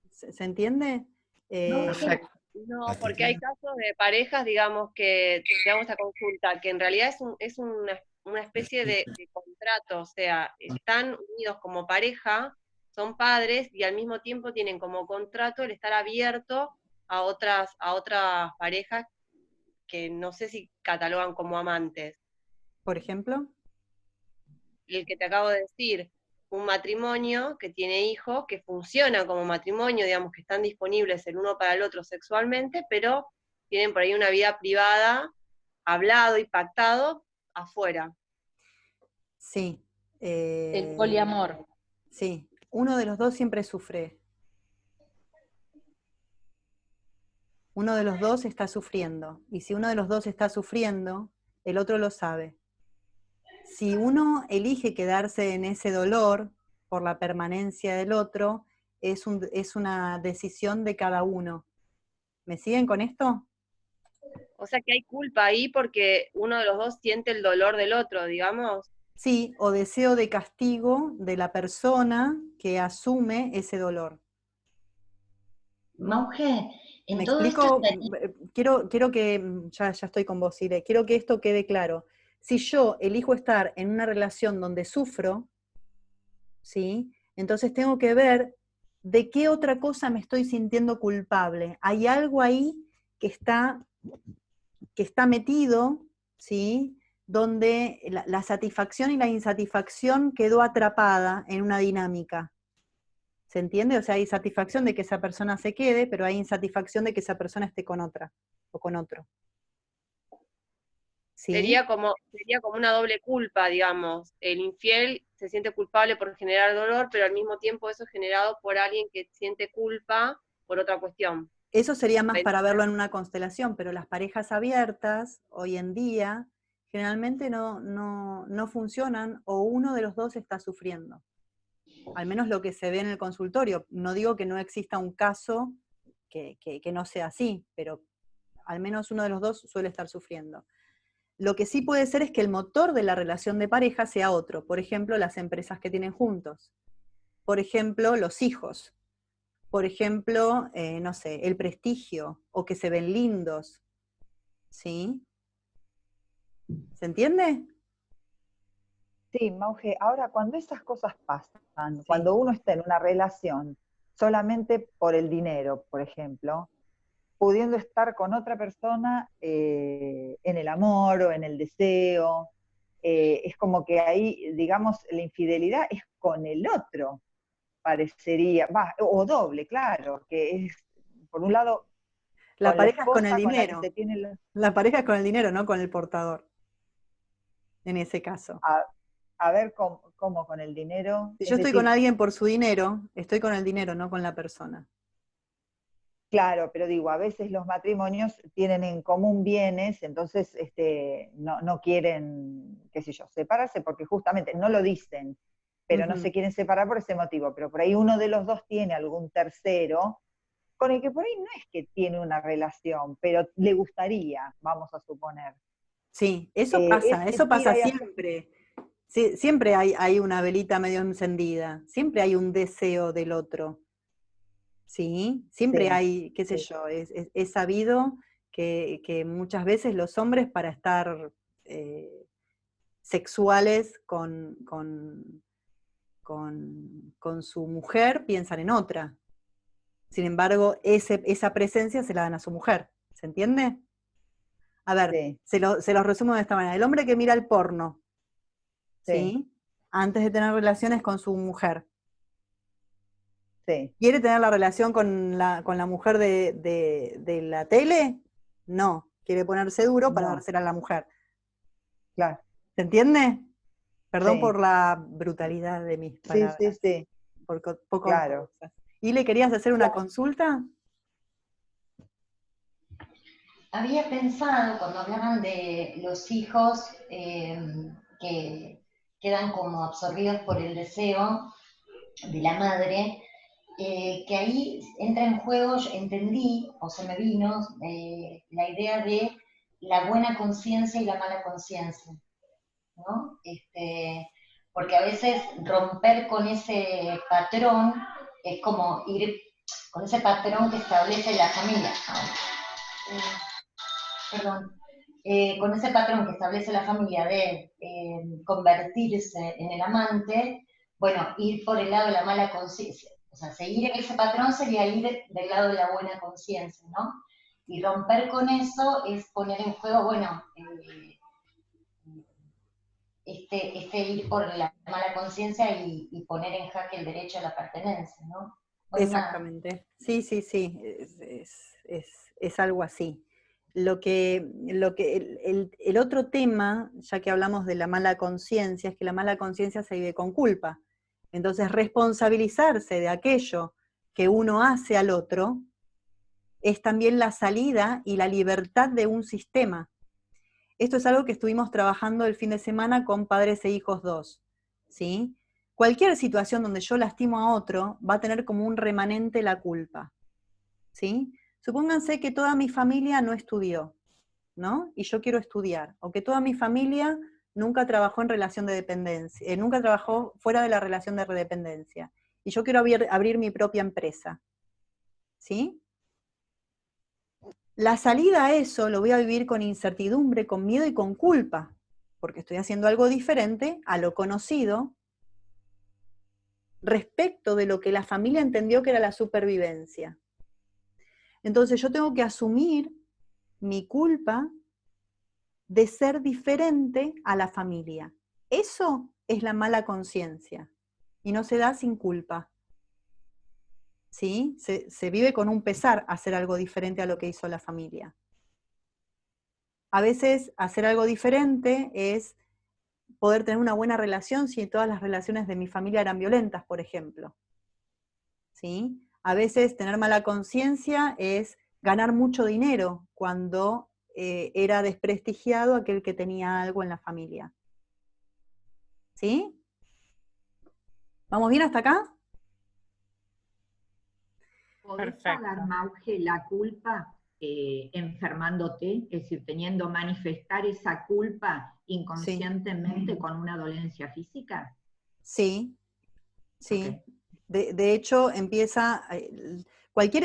[SPEAKER 1] ¿Se entiende?
[SPEAKER 14] Perfecto.
[SPEAKER 3] No, porque hay casos de parejas, digamos, que digamos esta consulta, que en realidad es una especie de contrato, o sea, están unidos como pareja, son padres y al mismo tiempo tienen como contrato el estar abierto a otras parejas que no sé si catalogan como amantes.
[SPEAKER 1] ¿Por ejemplo?
[SPEAKER 3] El que te acabo de decir, un matrimonio que tiene hijos, que funciona como matrimonio, digamos que están disponibles el uno para el otro sexualmente, pero tienen por ahí una vida privada, hablado y pactado, afuera.
[SPEAKER 1] Sí.
[SPEAKER 9] El poliamor.
[SPEAKER 1] Sí, uno de los dos siempre sufre. Uno de los dos está sufriendo, y si uno de los dos está sufriendo, el otro lo sabe. Si uno elige quedarse en ese dolor por la permanencia del otro, es una decisión de cada uno. ¿Me siguen con esto?
[SPEAKER 3] O sea que hay culpa ahí porque uno de los dos siente el dolor del otro, digamos.
[SPEAKER 1] Sí, o deseo de castigo de la persona que asume ese dolor.
[SPEAKER 12] Mauge,
[SPEAKER 1] ¿Me
[SPEAKER 12] todo
[SPEAKER 1] explico?
[SPEAKER 12] esto
[SPEAKER 1] Quiero que, ya estoy con vos, Sire, quiero que esto quede claro. Si yo elijo estar en una relación donde sufro, ¿sí? Entonces tengo que ver de qué otra cosa me estoy sintiendo culpable. Hay algo ahí que está metido, ¿sí? Donde la satisfacción y la insatisfacción quedó atrapada en una dinámica. ¿Se entiende? O sea, hay satisfacción de que esa persona se quede, pero hay insatisfacción de que esa persona esté con otra o con otro. ¿Sí?
[SPEAKER 3] Sería como una doble culpa, digamos. El infiel se siente culpable por generar dolor, pero al mismo tiempo eso es generado por alguien que siente culpa por otra cuestión.
[SPEAKER 1] Eso sería más para verlo en una constelación, pero las parejas abiertas, hoy en día, generalmente no funcionan, o uno de los dos está sufriendo. Al menos lo que se ve en el consultorio. No digo que no exista un caso que no sea así, pero al menos uno de los dos suele estar sufriendo. Lo que sí puede ser es que el motor de la relación de pareja sea otro. Por ejemplo, las empresas que tienen juntos. Por ejemplo, los hijos. Por ejemplo, no sé, el prestigio, o que se ven lindos. ¿Sí? ¿Se entiende?
[SPEAKER 11] Sí, Mauge, ahora cuando esas cosas pasan, cuando uno está en una relación solamente por el dinero, por ejemplo, pudiendo estar con otra persona en el amor o en el deseo, es como que ahí, digamos, la infidelidad es con el otro, parecería, o doble, claro, que es, por un lado,
[SPEAKER 1] La
[SPEAKER 11] con la
[SPEAKER 1] pareja es con el
[SPEAKER 11] esposa con la que
[SPEAKER 1] dinero.
[SPEAKER 11] se tiene
[SPEAKER 1] La pareja es con el dinero, no con el portador. En ese caso.
[SPEAKER 11] A ver cómo con el dinero.
[SPEAKER 1] Si yo estoy con alguien por su dinero, estoy con el dinero, no con la persona.
[SPEAKER 11] Claro, pero digo, a veces los matrimonios tienen en común bienes, entonces no quieren, qué sé yo, separarse porque justamente no lo dicen, pero no se quieren separar por ese motivo, pero por ahí uno de los dos tiene algún tercero con el que por ahí no es que tiene una relación, pero le gustaría, vamos a suponer.
[SPEAKER 1] Sí, eso pasa siempre. Sí, siempre hay una velita medio encendida, siempre hay un deseo del otro. ¿Sí? Siempre hay, qué sé yo, es sabido que muchas veces los hombres para estar sexuales con su mujer piensan en otra. Sin embargo, esa presencia se la dan a su mujer. ¿Se entiende? A ver, se los resumo de esta manera. El hombre que mira el porno, ¿sí? Antes de tener relaciones con su mujer. ¿Quiere tener la relación con la mujer de la tele? No. Quiere ponerse duro para dársela a la mujer.
[SPEAKER 11] Claro.
[SPEAKER 1] ¿Se entiende? Perdón por la brutalidad de mis palabras.
[SPEAKER 11] Sí.
[SPEAKER 1] Poco
[SPEAKER 11] claro.
[SPEAKER 1] ¿Y le querías hacer una consulta?
[SPEAKER 12] Había pensado, cuando hablaban de los hijos que quedan como absorbidos por el deseo de la madre, que ahí entra en juego, entendí, o se me vino, la idea de la buena conciencia y la mala conciencia, ¿no? Porque a veces romper con ese patrón es como ir con ese patrón que establece la familia. Con ese patrón que establece la familia de convertirse en el amante, bueno, ir por el lado de la mala conciencia. O sea, seguir ese patrón sería ir del lado de la buena conciencia, ¿no? Y romper con eso es poner en juego, bueno, ir por la mala conciencia y poner en jaque el derecho a la pertenencia, ¿no? Bueno,
[SPEAKER 1] exactamente. Nada. Sí, es algo así. El otro tema, ya que hablamos de la mala conciencia, es que la mala conciencia se vive con culpa. Entonces, responsabilizarse de aquello que uno hace al otro es también la salida y la libertad de un sistema. Esto es algo que estuvimos trabajando el fin de semana con Padres e Hijos 2, ¿sí? Cualquier situación donde yo lastimo a otro va a tener como un remanente la culpa, ¿sí? Supónganse que toda mi familia no estudió, ¿no? Y yo quiero estudiar, o que toda mi familia nunca trabajó en relación de dependencia, nunca trabajó fuera de la relación de dependencia, y yo quiero abrir mi propia empresa, ¿sí? La salida a eso lo voy a vivir con incertidumbre, con miedo y con culpa, porque estoy haciendo algo diferente a lo conocido respecto de lo que la familia entendió que era la supervivencia. Entonces yo tengo que asumir mi culpa de ser diferente a la familia. Eso es la mala conciencia y no se da sin culpa. ¿Sí? Se vive con un pesar hacer algo diferente a lo que hizo la familia. A veces hacer algo diferente es poder tener una buena relación si todas las relaciones de mi familia eran violentas, por ejemplo. ¿Sí? A veces tener mala conciencia es ganar mucho dinero cuando era desprestigiado aquel que tenía algo en la familia. ¿Sí? ¿Vamos bien hasta acá?
[SPEAKER 5] ¿Podés pagar, Mauge, la culpa enfermándote? Es decir, manifestar esa culpa inconscientemente con una dolencia física.
[SPEAKER 1] Sí, sí. Okay. De hecho, empieza,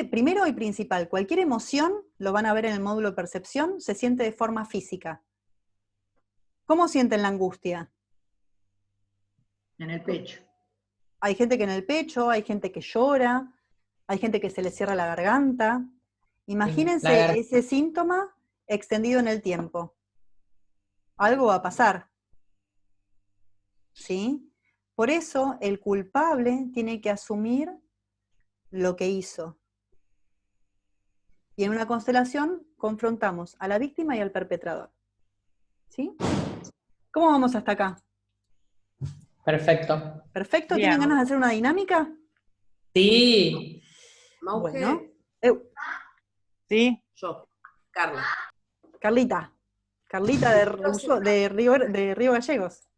[SPEAKER 1] primero y principal, cualquier emoción, lo van a ver en el módulo de percepción, se siente de forma física. ¿Cómo sienten la angustia?
[SPEAKER 5] En el pecho.
[SPEAKER 1] Hay gente que en el pecho, hay gente que llora, hay gente que se le cierra la garganta. Imagínense ese síntoma extendido en el tiempo. Algo va a pasar. ¿Sí? Por eso el culpable tiene que asumir lo que hizo. Y en una constelación confrontamos a la víctima y al perpetrador. ¿Sí? ¿Cómo vamos hasta acá?
[SPEAKER 2] Perfecto.
[SPEAKER 1] ¿Perfecto? ¿Tienen ganas de hacer una dinámica?
[SPEAKER 2] Sí.
[SPEAKER 15] Mauge.
[SPEAKER 1] Bueno.
[SPEAKER 14] Sí.
[SPEAKER 15] Yo. Carla.
[SPEAKER 1] Carlita. Carlita de Río Gallegos.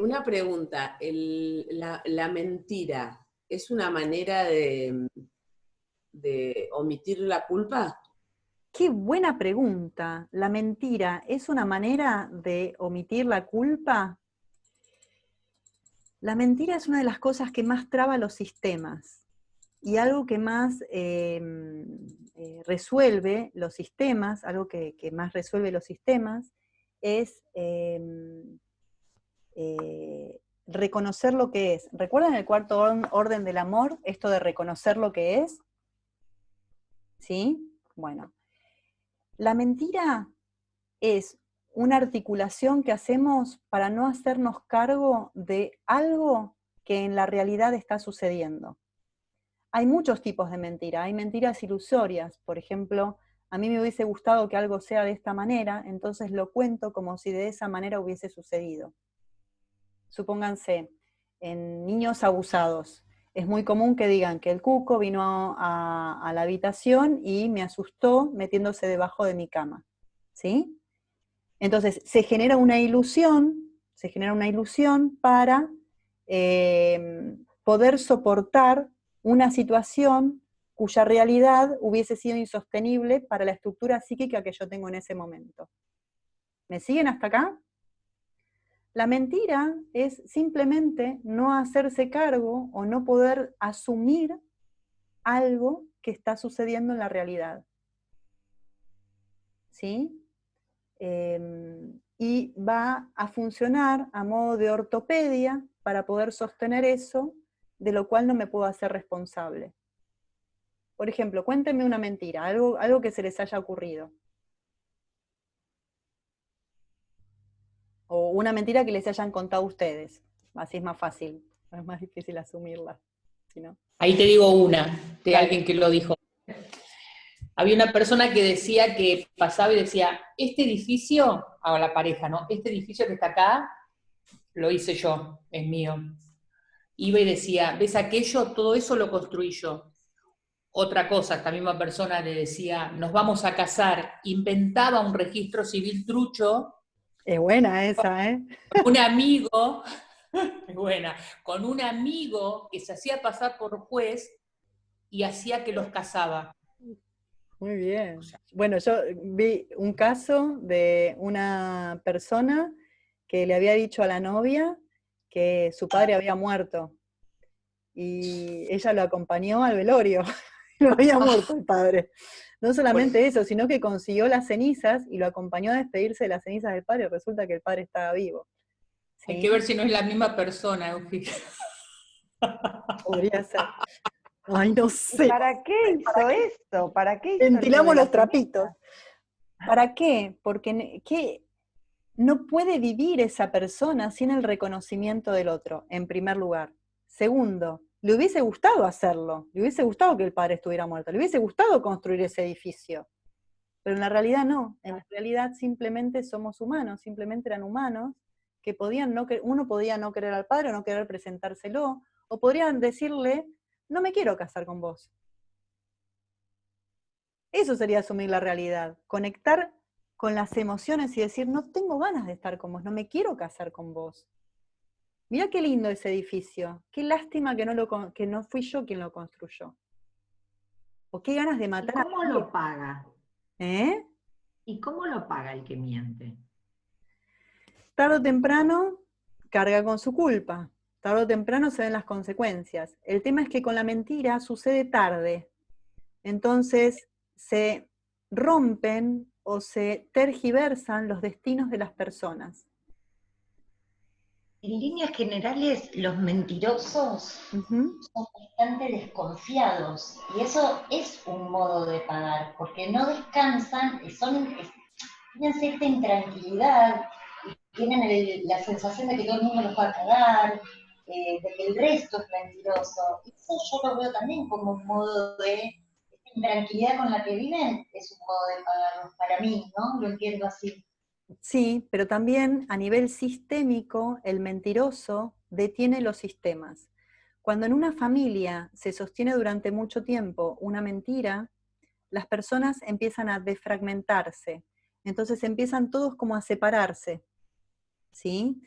[SPEAKER 15] Una pregunta. La mentira es una manera de omitir la culpa?
[SPEAKER 1] Qué buena pregunta. ¿La mentira es una manera de omitir la culpa? La mentira es una de las cosas que más traba los sistemas. Y algo que más resuelve los sistemas, algo que más resuelve los sistemas, es reconocer lo que es. ¿Recuerdan el cuarto orden del amor? Esto de reconocer lo que es. ¿Sí? Bueno. La mentira es una articulación que hacemos para no hacernos cargo de algo que en la realidad está sucediendo. Hay muchos tipos de mentira. Hay mentiras ilusorias. Por ejemplo, a mí me hubiese gustado que algo sea de esta manera, entonces lo cuento como si de esa manera hubiese sucedido. Supónganse, en niños abusados, es muy común que digan que el cuco vino a la habitación y me asustó metiéndose debajo de mi cama, ¿sí? Entonces, se genera una ilusión para poder soportar una situación cuya realidad hubiese sido insostenible para la estructura psíquica que yo tengo en ese momento. ¿Me siguen hasta acá? La mentira es simplemente no hacerse cargo o no poder asumir algo que está sucediendo en la realidad. ¿Sí? Y va a funcionar a modo de ortopedia para poder sostener eso, de lo cual no me puedo hacer responsable. Por ejemplo, cuéntenme una mentira, algo que se les haya ocurrido. O una mentira que les hayan contado ustedes. Así es más fácil, es más difícil asumirla. ¿Sí, no?
[SPEAKER 2] Ahí te digo una, de alguien que lo dijo. Había una persona que decía que pasaba y decía, este edificio, a la pareja, ¿no? Este edificio que está acá, lo hice yo, es mío. Iba y decía, ¿ves aquello? Todo eso lo construí yo. Otra cosa, esta misma persona le decía, nos vamos a casar, inventaba un registro civil trucho.
[SPEAKER 1] Es buena esa, ¿eh?
[SPEAKER 2] Un amigo, es buena, con un amigo que se hacía pasar por juez y hacía que los casaba.
[SPEAKER 1] Muy bien. Bueno, yo vi un caso de una persona que le había dicho a la novia que su padre había muerto. Y ella lo acompañó al velorio. No había muerto el padre. No solamente eso, sino que consiguió las cenizas y lo acompañó a despedirse de las cenizas del padre. Resulta que el padre estaba vivo. ¿Sí?
[SPEAKER 2] Hay que ver si no es la misma persona, Eugenia.
[SPEAKER 1] Podría ser. Ay, no sé.
[SPEAKER 11] ¿Para qué hizo esto? ¿Para qué hizo
[SPEAKER 1] ventilamos los trapitos? ¿Para qué? Porque no puede vivir esa persona sin el reconocimiento del otro, en primer lugar. Segundo, le hubiese gustado hacerlo, le hubiese gustado que el padre estuviera muerto, le hubiese gustado construir ese edificio. Pero en la realidad no, en la realidad simplemente somos humanos, simplemente eran humanos que uno podía no querer al padre o no querer presentárselo, o podrían decirle, no me quiero casar con vos. Eso sería asumir la realidad, conectar con las emociones y decir, no tengo ganas de estar con vos, no me quiero casar con vos. Mirá qué lindo ese edificio, qué lástima que no fui yo quien lo construyó. O qué ganas de matar.
[SPEAKER 5] ¿Y cómo lo paga?
[SPEAKER 1] ¿Eh?
[SPEAKER 5] ¿Y cómo lo paga el que miente?
[SPEAKER 1] Tarde o temprano carga con su culpa. Tarde o temprano se ven las consecuencias. El tema es que con la mentira sucede tarde. Entonces se rompen o se tergiversan los destinos de las personas.
[SPEAKER 12] En líneas generales, los mentirosos son bastante desconfiados, y eso es un modo de pagar, porque no descansan, tienen cierta intranquilidad, tienen la sensación de que todo el mundo los va a cagar, de que el resto es mentiroso. Y eso yo lo veo también como un modo de esta intranquilidad con la que viven, es un modo de pagarlos para mí, ¿no? Lo entiendo así.
[SPEAKER 1] Sí, pero también a nivel sistémico, el mentiroso detiene los sistemas. Cuando en una familia se sostiene durante mucho tiempo una mentira, las personas empiezan a defragmentarse. Entonces empiezan todos como a separarse, ¿sí?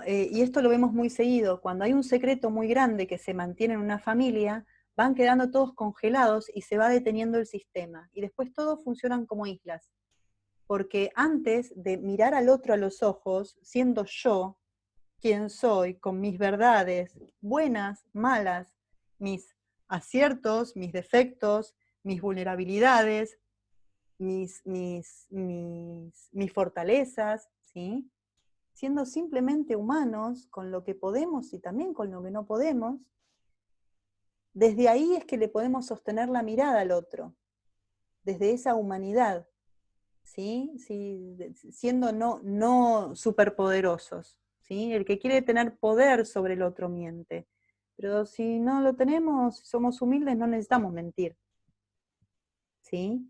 [SPEAKER 1] Y esto lo vemos muy seguido, cuando hay un secreto muy grande que se mantiene en una familia, van quedando todos congelados y se va deteniendo el sistema. Y después todos funcionan como islas. Porque antes de mirar al otro a los ojos, siendo yo quien soy, con mis verdades, buenas, malas, mis aciertos, mis defectos, mis vulnerabilidades, mis fortalezas, ¿sí? Siendo simplemente humanos, con lo que podemos y también con lo que no podemos, desde ahí es que le podemos sostener la mirada al otro, desde esa humanidad. ¿Sí? Sí, siendo no superpoderosos, ¿sí? El que quiere tener poder sobre el otro miente, pero si no lo tenemos, somos humildes, no necesitamos mentir, ¿sí?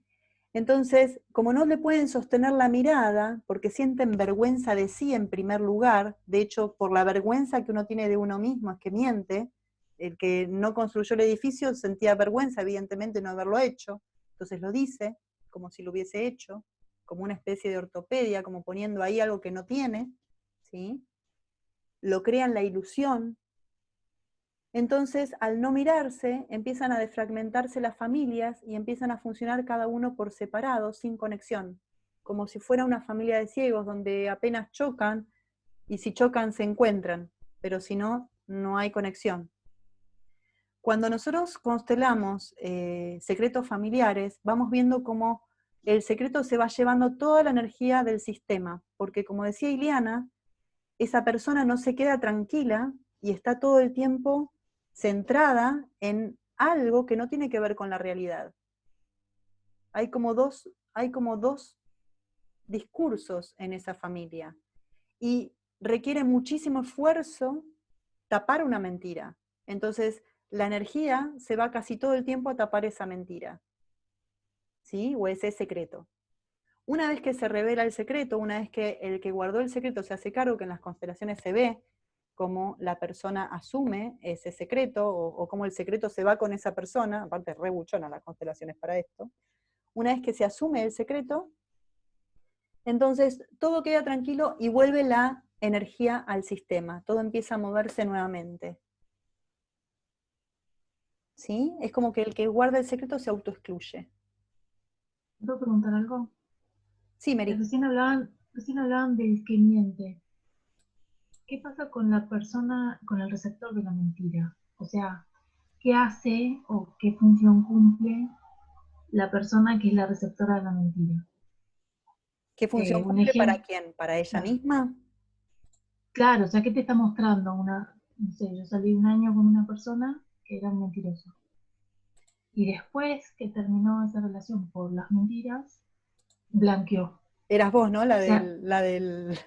[SPEAKER 1] Entonces, como no le pueden sostener la mirada, porque sienten vergüenza de sí en primer lugar, de hecho, por la vergüenza que uno tiene de uno mismo es que miente, el que no construyó el edificio sentía vergüenza, evidentemente, no haberlo hecho, entonces lo dice, como si lo hubiese hecho, como una especie de ortopedia, como poniendo ahí algo que no tiene, ¿sí? Lo crean la ilusión. Entonces, al no mirarse, empiezan a defragmentarse las familias y empiezan a funcionar cada uno por separado, sin conexión, como si fuera una familia de ciegos, donde apenas chocan, y si chocan se encuentran, pero si no, no hay conexión. Cuando nosotros constelamos secretos familiares, vamos viendo cómo el secreto se va llevando toda la energía del sistema, porque como decía Ileana, esa persona no se queda tranquila y está todo el tiempo centrada en algo que no tiene que ver con la realidad. Hay como dos discursos en esa familia y requiere muchísimo esfuerzo tapar una mentira. Entonces, la energía se va casi todo el tiempo a tapar esa mentira, ¿sí? O ese secreto. Una vez que se revela el secreto, una vez que el que guardó el secreto se hace cargo, que en las constelaciones se ve cómo la persona asume ese secreto, o cómo el secreto se va con esa persona, aparte re buchona las constelaciones para esto, una vez que se asume el secreto, entonces todo queda tranquilo y vuelve la energía al sistema, todo empieza a moverse nuevamente. ¿Sí? Es como que el que guarda el secreto se autoexcluye.
[SPEAKER 8] ¿Puedo preguntar algo?
[SPEAKER 1] Sí, Mary.
[SPEAKER 8] Recién hablaban del que miente. ¿Qué pasa con la persona, con el receptor de la mentira? O sea, ¿qué hace o qué función cumple la persona que es la receptora de la mentira?
[SPEAKER 1] ¿Qué función cumple para quién? ¿Para ella misma?
[SPEAKER 8] Claro, o sea, ¿qué te está mostrando? No sé, yo salí un año con una persona que era un mentiroso. Y después que terminó esa relación por las mentiras, blanqueó.
[SPEAKER 1] Eras vos, ¿no? La del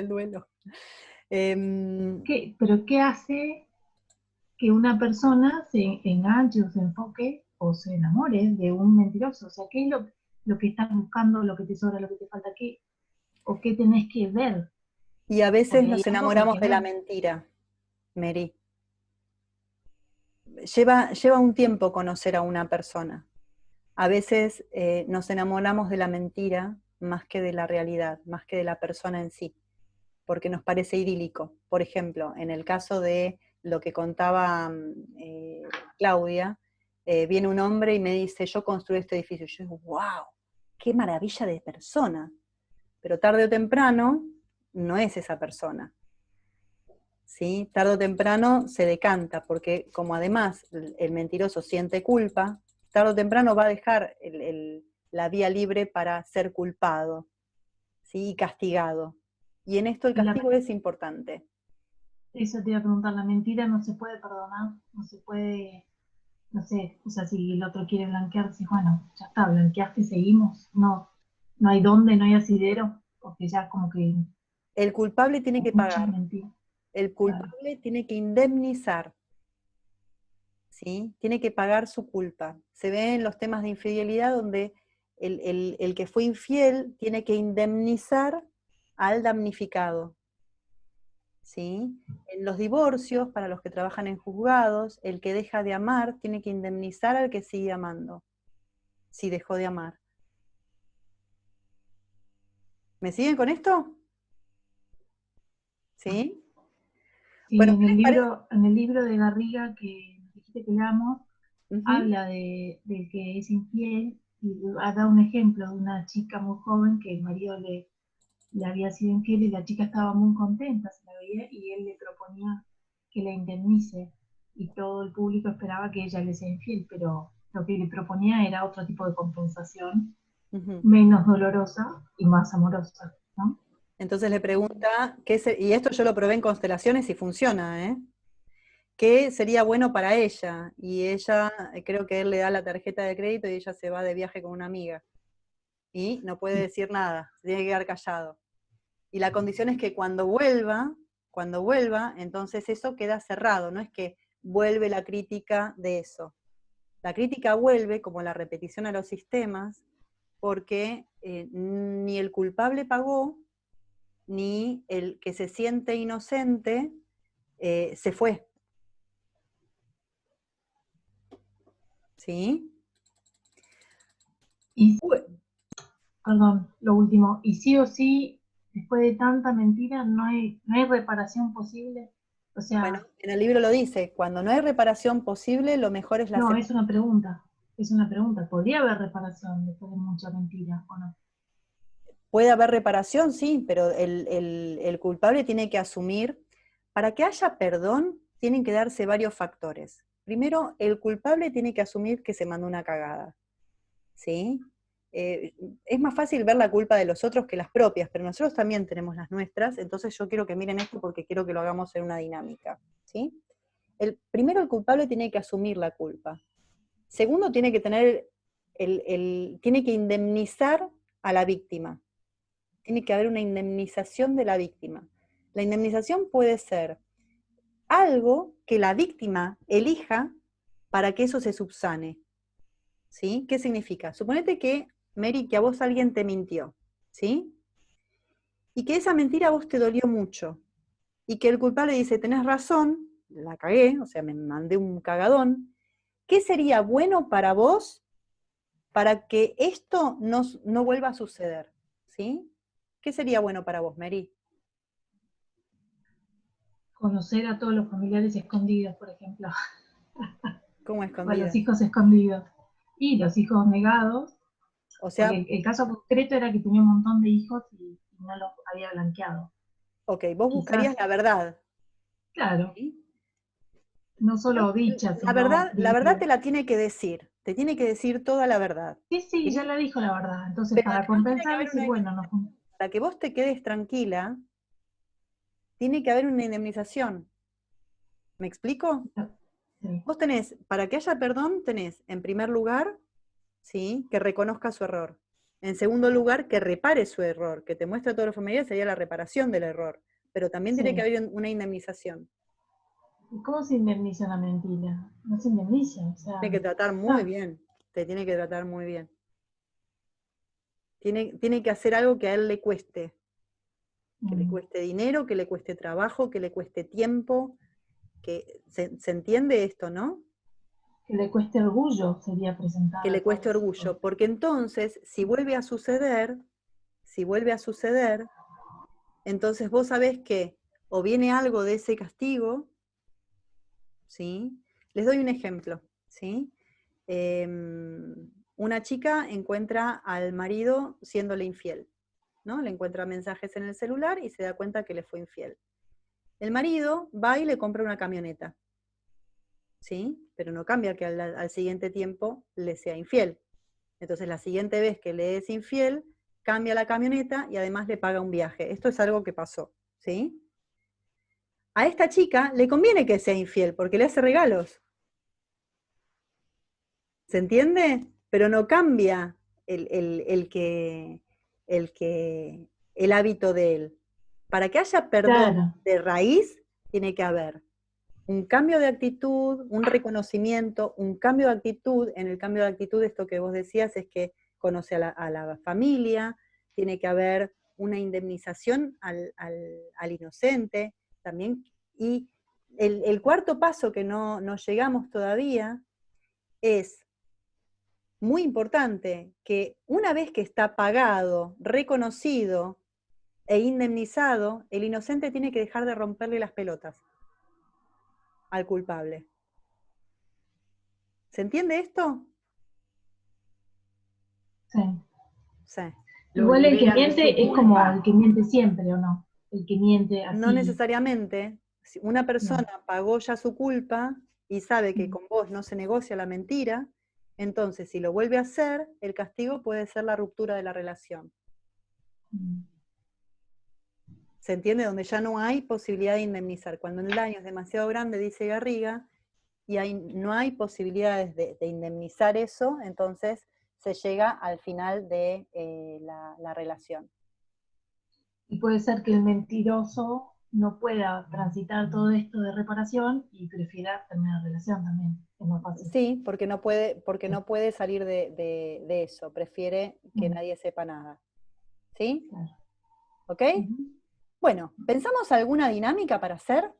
[SPEAKER 1] duelo.
[SPEAKER 8] ¿Pero qué hace que una persona se enganche o se enfoque o se enamore de un mentiroso? O sea, ¿qué es lo que estás buscando, lo que te sobra, lo que te falta? ¿O qué tenés que ver?
[SPEAKER 1] Y a veces nos enamoramos de la mentira, Mary. Lleva un tiempo conocer a una persona. A veces nos enamoramos de la mentira más que de la realidad, más que de la persona en sí, porque nos parece idílico. Por ejemplo, en el caso de lo que contaba Claudia, viene un hombre y me dice, yo construí este edificio. Y yo digo, wow, qué maravilla de persona. Pero tarde o temprano no es esa persona. ¿Sí? Tarde o temprano se decanta, porque como además el mentiroso siente culpa, tarde o temprano va a dejar la vía libre para ser culpado, ¿sí? Y castigado. Y en esto el
[SPEAKER 8] Y la-
[SPEAKER 1] castigo es importante.
[SPEAKER 8] Eso te iba a preguntar, la mentira no se puede perdonar, no se puede, no sé, o sea, si el otro quiere blanquear, si bueno, ya está, blanqueaste, seguimos, no, no hay dónde, no hay asidero, porque ya como que
[SPEAKER 1] El culpable tiene que
[SPEAKER 8] muchas
[SPEAKER 1] pagar.
[SPEAKER 8] mentiras.
[SPEAKER 1] El culpable tiene que indemnizar, ¿sí? Tiene que pagar su culpa. Se ve en los temas de infidelidad donde el que fue infiel tiene que indemnizar al damnificado, ¿sí? En los divorcios, para los que trabajan en juzgados, el que deja de amar tiene que indemnizar al que sigue amando, si dejó de amar. ¿Me siguen con esto? ¿Sí?
[SPEAKER 8] Sí,
[SPEAKER 1] Bueno,
[SPEAKER 8] en
[SPEAKER 1] ¿qué
[SPEAKER 8] el
[SPEAKER 1] les parece?
[SPEAKER 8] libro de Garriga que dijiste que leamos,
[SPEAKER 1] Ujú.
[SPEAKER 8] habla del que es infiel y da un ejemplo de una chica muy joven que el marido le había sido infiel y la chica estaba muy contenta, se la veía, y él le proponía que la indemnice y todo el público esperaba que ella le sea infiel, pero lo que le proponía era otro tipo de compensación
[SPEAKER 1] Ujú.
[SPEAKER 8] menos dolorosa y más amorosa, ¿no?
[SPEAKER 1] Entonces le pregunta, y esto yo lo probé en constelaciones y funciona, ¿eh? ¿Qué sería bueno para ella? Y ella, creo que él le da la tarjeta de crédito y ella se va de viaje con una amiga. Y no puede decir nada, se tiene que quedar callado. Y la condición es que cuando vuelva, entonces eso queda cerrado, no es que vuelve la crítica de eso. La crítica vuelve, como la repetición a los sistemas, porque ni el culpable pagó, ni el que se siente inocente se fue. ¿Sí?
[SPEAKER 8] Y, perdón, lo último, y sí o sí, después de tanta mentira, no hay reparación posible. O sea,
[SPEAKER 1] Bueno, en el libro lo dice, cuando no hay reparación posible, lo mejor es la
[SPEAKER 8] no,
[SPEAKER 1] separación.
[SPEAKER 8] es una pregunta. ¿Podría haber reparación después de mucha mentira o no?
[SPEAKER 1] Puede haber reparación, sí, pero el culpable tiene que asumir, para que haya perdón, tienen que darse varios factores. Primero, el culpable tiene que asumir que se mandó una cagada, ¿sí? Es más fácil ver la culpa de los otros que las propias, pero nosotros también tenemos las nuestras, entonces yo quiero que miren esto porque quiero que lo hagamos en una dinámica, ¿sí? Primero, el culpable tiene que asumir la culpa. Segundo, tiene que tener tiene que indemnizar a la víctima. Tiene que haber una indemnización de la víctima. La indemnización puede ser algo que la víctima elija para que eso se subsane. ¿Sí? ¿Qué significa? Suponete que, Mary, que a vos alguien te mintió, ¿sí? Y que esa mentira a vos te dolió mucho. Y que el culpable dice, tenés razón, la cagué, o sea, me mandé un cagadón. ¿Qué sería bueno para vos para que esto no vuelva a suceder? ¿Sí? ¿Qué sería bueno para vos, Mary?
[SPEAKER 8] Conocer a todos los familiares escondidos, por ejemplo.
[SPEAKER 1] ¿Cómo
[SPEAKER 8] O a
[SPEAKER 1] escondida?
[SPEAKER 8] los hijos escondidos. Y los hijos negados.
[SPEAKER 1] O sea,
[SPEAKER 8] porque el caso concreto era que tenía un montón de hijos y no los había blanqueado.
[SPEAKER 1] ok, vos buscarías la verdad.
[SPEAKER 8] Claro.
[SPEAKER 1] ¿Sí?
[SPEAKER 8] No solo dichas,
[SPEAKER 1] La
[SPEAKER 8] sino
[SPEAKER 1] verdad te la tiene que decir. Te tiene que decir toda la verdad.
[SPEAKER 8] Sí,
[SPEAKER 1] ¿Sí?
[SPEAKER 8] ya la dijo la verdad. Entonces,
[SPEAKER 1] Pero
[SPEAKER 8] para
[SPEAKER 1] además tiene que
[SPEAKER 8] compensar,
[SPEAKER 1] haber
[SPEAKER 8] decir,
[SPEAKER 1] una
[SPEAKER 8] bueno, no.
[SPEAKER 1] para que vos te quedes tranquila, tiene que haber una indemnización. ¿Me explico?
[SPEAKER 8] Sí.
[SPEAKER 1] Vos tenés, para que haya perdón, tenés, en primer lugar, ¿sí?, que reconozca su error. En segundo lugar, que repare su error, que te muestre a todos los familiares, sería la reparación del error. Pero también tiene que haber una indemnización.
[SPEAKER 8] ¿Y cómo se indemniza una mentira? No se indemniza, o sea.
[SPEAKER 1] Tiene que tratar muy bien. Te tiene que tratar muy bien. Tiene que hacer algo que a él le cueste. Que le cueste dinero, que le cueste trabajo, que le cueste tiempo. Que se entiende esto, ¿no?
[SPEAKER 8] Que le cueste orgullo sería presentar.
[SPEAKER 1] Que le cueste orgullo. Porque entonces, si vuelve a suceder, entonces vos sabés que o viene algo de ese castigo, ¿sí? Les doy un ejemplo, ¿sí? Una chica encuentra al marido siéndole infiel, ¿no? Le encuentra mensajes en el celular y se da cuenta que le fue infiel. El marido va y le compra una camioneta, ¿sí? Pero no cambia que al siguiente tiempo le sea infiel. Entonces la siguiente vez que le es infiel, cambia la camioneta y además le paga un viaje. Esto es algo que pasó, ¿sí? A esta chica le conviene que sea infiel porque le hace regalos. ¿Se entiende? Pero no cambia el hábito de él. Para que haya perdón de raíz, tiene que haber un cambio de actitud, un reconocimiento, un cambio de actitud. En el cambio de actitud, esto que vos decías es que conoce a la familia, tiene que haber una indemnización al inocente también. Y el cuarto paso que no llegamos todavía es muy importante, que una vez que está pagado, reconocido e indemnizado, el inocente tiene que dejar de romperle las pelotas al culpable. ¿Se entiende esto?
[SPEAKER 8] Sí.
[SPEAKER 1] Sí.
[SPEAKER 8] Igual el que miente es como el que miente siempre, ¿o no? El que miente así.
[SPEAKER 1] No necesariamente. Si una persona pagó ya su culpa y sabe que con vos no se negocia la mentira, entonces si lo vuelve a hacer, el castigo puede ser la ruptura de la relación. ¿Se entiende? Donde ya no hay posibilidad de indemnizar. Cuando el daño es demasiado grande, dice Garriga, y no hay posibilidades de indemnizar eso, entonces se llega al final de la relación.
[SPEAKER 8] Y puede ser que el mentiroso no pueda transitar todo esto de reparación y prefiera terminar la relación también. Es más fácil.
[SPEAKER 1] Sí, porque no puede salir de eso, prefiere que nadie sepa nada. ¿Sí?
[SPEAKER 8] Claro.
[SPEAKER 1] ¿Ok? Bueno, ¿pensamos alguna dinámica para hacer?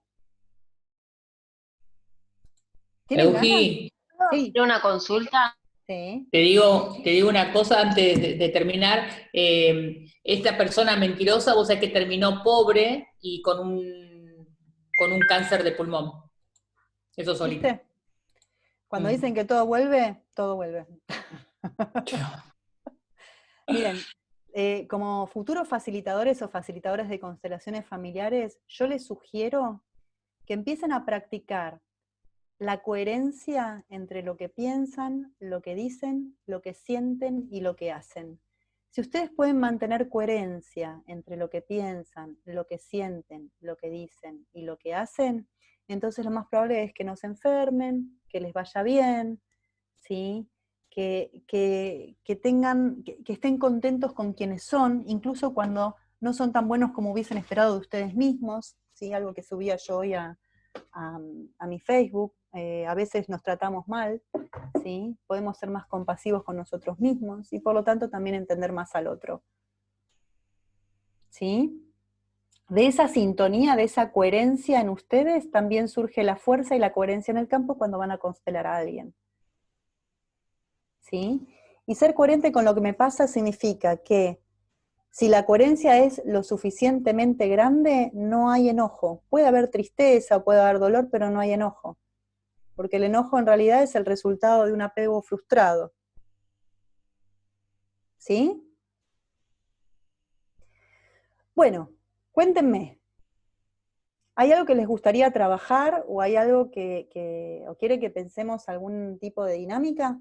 [SPEAKER 1] ¿Tienen ganas?
[SPEAKER 2] Eugi,
[SPEAKER 1] Sí.
[SPEAKER 3] ¿Tiene una consulta?
[SPEAKER 1] Sí.
[SPEAKER 2] te digo una cosa antes de terminar. Esta persona mentirosa, vos sabés que terminó pobre y con un cáncer de pulmón. Eso solito.
[SPEAKER 1] ¿Viste? Cuando dicen que todo vuelve, todo vuelve. Miren, como futuros facilitadores o facilitadoras de constelaciones familiares, yo les sugiero que empiecen a practicar la coherencia entre lo que piensan, lo que dicen, lo que sienten y lo que hacen. Si ustedes pueden mantener coherencia entre lo que piensan, lo que sienten, lo que dicen y lo que hacen, entonces lo más probable es que no se enfermen, que les vaya bien, ¿sí? Que estén contentos con quienes son, incluso cuando no son tan buenos como hubiesen esperado de ustedes mismos, ¿sí? Algo que subía yo hoy a mi Facebook. A veces nos tratamos mal, ¿sí? Podemos ser más compasivos con nosotros mismos y por lo tanto también entender más al otro. ¿Sí? De esa sintonía, de esa coherencia en ustedes, también surge la fuerza y la coherencia en el campo cuando van a constelar a alguien. ¿Sí? Y ser coherente con lo que me pasa significa que si la coherencia es lo suficientemente grande, no hay enojo. Puede haber tristeza, puede haber dolor, pero no hay enojo. Porque el enojo en realidad es el resultado de un apego frustrado. ¿Sí? Bueno, cuéntenme. ¿Hay algo que les gustaría trabajar o hay algo o quiere que pensemos algún tipo de dinámica?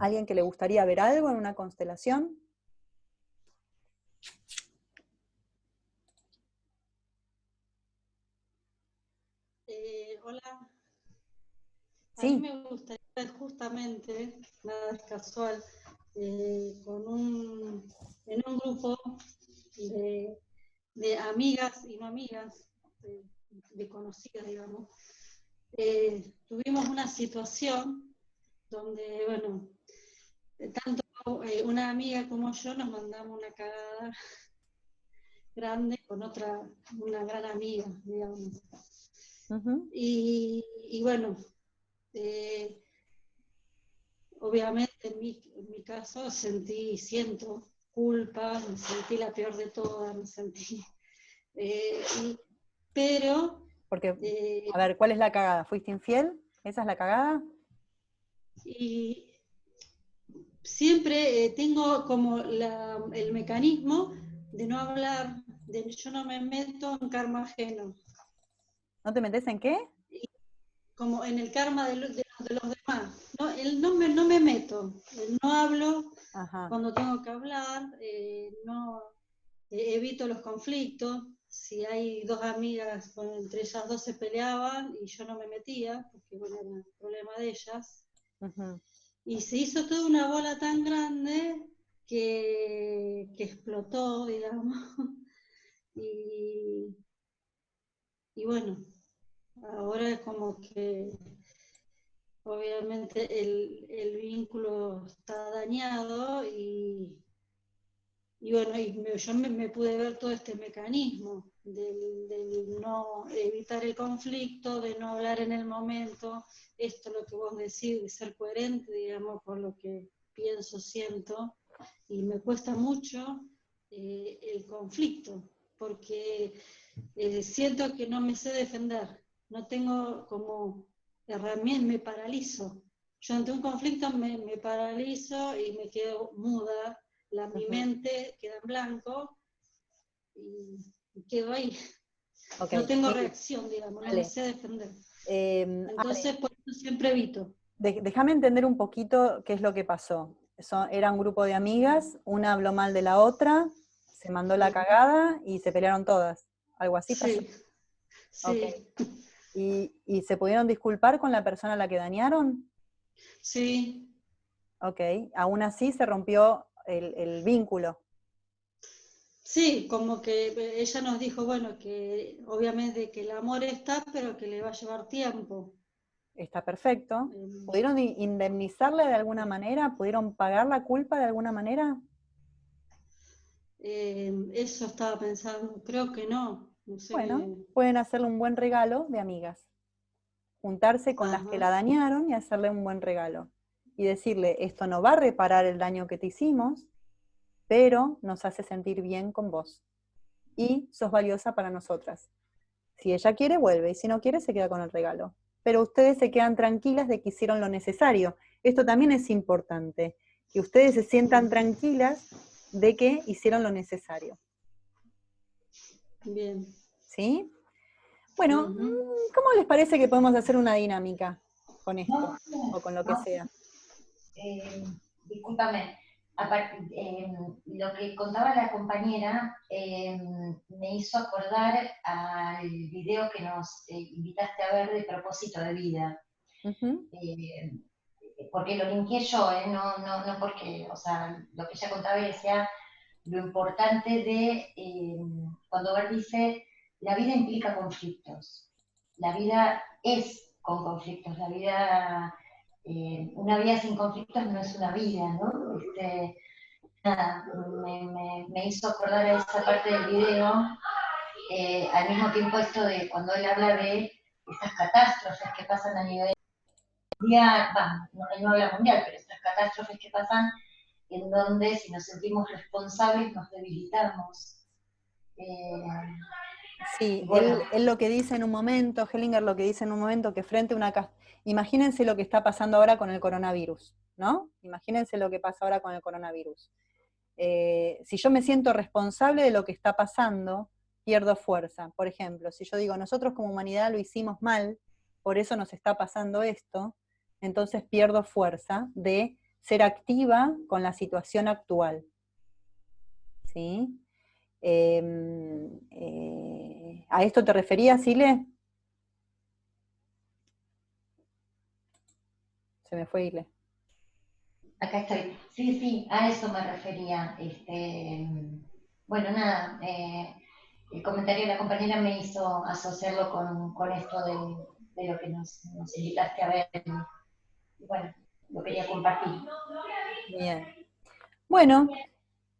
[SPEAKER 1] ¿Alguien que le gustaría ver algo en una constelación?
[SPEAKER 16] Hola.
[SPEAKER 1] Sí.
[SPEAKER 16] A mí me gustaría justamente, nada es casual, en un grupo de amigas y no amigas, de conocidas, digamos, tuvimos una situación donde, bueno, tanto una amiga como yo nos mandamos una cagada grande con una gran amiga, digamos. Y bueno, obviamente en mi caso siento culpa, me sentí la peor de todas, me sentí, pero...
[SPEAKER 1] Porque, a ver, ¿cuál es la cagada? ¿Fuiste infiel? ¿Esa es la cagada?
[SPEAKER 16] Y siempre tengo como el mecanismo de no hablar, yo no me meto en karma ajeno.
[SPEAKER 1] ¿No te metes en qué?
[SPEAKER 16] como en el karma de los demás, ¿no? No me meto, no hablo cuando tengo que hablar, no evito los conflictos. Si hay dos amigas, bueno, entre ellas dos se peleaban y yo no me metía, porque bueno, era el problema de ellas. Y se hizo toda una bola tan grande que explotó, digamos. Y bueno, ahora es como que obviamente el vínculo está dañado y bueno, yo me pude ver todo este mecanismo del no evitar el conflicto, de no hablar en el momento, esto es lo que vos decís, de ser coherente, digamos, con lo que pienso, siento, y me cuesta mucho el conflicto, porque siento que no me sé defender, no tengo como herramientas, me paralizo. Yo ante un conflicto me paralizo y me quedo muda, mi mente queda en blanco y quedo ahí. Okay. No tengo reacción, digamos, no me sé defender. Entonces, por eso siempre evito.
[SPEAKER 1] Déjame entender un poquito qué es lo que pasó. Era un grupo de amigas, una habló mal de la otra, se mandó la cagada y se pelearon todas. ¿Algo así pasó?
[SPEAKER 16] Sí.
[SPEAKER 1] Okay. ¿Y se pudieron disculpar con la persona a la que dañaron?
[SPEAKER 16] Sí.
[SPEAKER 1] Ok, aún así se rompió el vínculo.
[SPEAKER 16] Sí, como que ella nos dijo, bueno, que obviamente que el amor está, pero que le va a llevar tiempo.
[SPEAKER 1] Está perfecto. ¿Pudieron indemnizarle de alguna manera? ¿Pudieron pagar la culpa de alguna manera?
[SPEAKER 16] Eso estaba pensando, creo que no. No sé.
[SPEAKER 1] Bueno, pueden hacerle un buen regalo de amigas. Juntarse con las que la dañaron y hacerle un buen regalo. Y decirle, esto no va a reparar el daño que te hicimos, pero nos hace sentir bien con vos. Y sos valiosa para nosotras. Si ella quiere, vuelve, y si no quiere, se queda con el regalo. Pero ustedes se quedan tranquilas de que hicieron lo necesario. Esto también es importante, que ustedes se sientan tranquilas de que hicieron lo necesario.
[SPEAKER 16] Bien.
[SPEAKER 1] ¿Sí? Bueno, ¿cómo les parece que podemos hacer una dinámica con esto? O con lo que sea.
[SPEAKER 12] Discúlpame, lo que contaba la compañera me hizo acordar al video que nos invitaste a ver de Propósito de Vida. Porque lo linké yo, no porque, o sea, lo que ella contaba y decía lo importante de cuando Bert dice, la vida implica conflictos, la vida es con conflictos, la vida, una vida sin conflictos no es una vida, ¿no? Nada, me hizo acordar a esa parte del video, al mismo tiempo esto de cuando él habla de estas catástrofes que pasan a nivel mundial, no habla mundial, pero estas catástrofes que pasan en donde si nos sentimos responsables nos debilitamos.
[SPEAKER 1] Sí,
[SPEAKER 12] bueno.
[SPEAKER 1] él lo que dice en un momento, Hellinger lo que dice en un momento, que frente a una... Imagínense lo que está pasando ahora con el coronavirus, ¿no? Imagínense lo que pasa ahora con el coronavirus. Si yo me siento responsable de lo que está pasando, pierdo fuerza. Por ejemplo, si yo digo, nosotros como humanidad lo hicimos mal, por eso nos está pasando esto, entonces pierdo fuerza de ser activa con la situación actual. ¿Sí? ¿A esto te referías, Ile? Se me fue Ile.
[SPEAKER 12] Acá estoy. Sí, a eso me refería. Bueno, nada, el comentario de la compañera me hizo asociarlo con esto de lo que nos invitaste a ver. Bueno, lo quería compartir.
[SPEAKER 1] Bien. Bueno,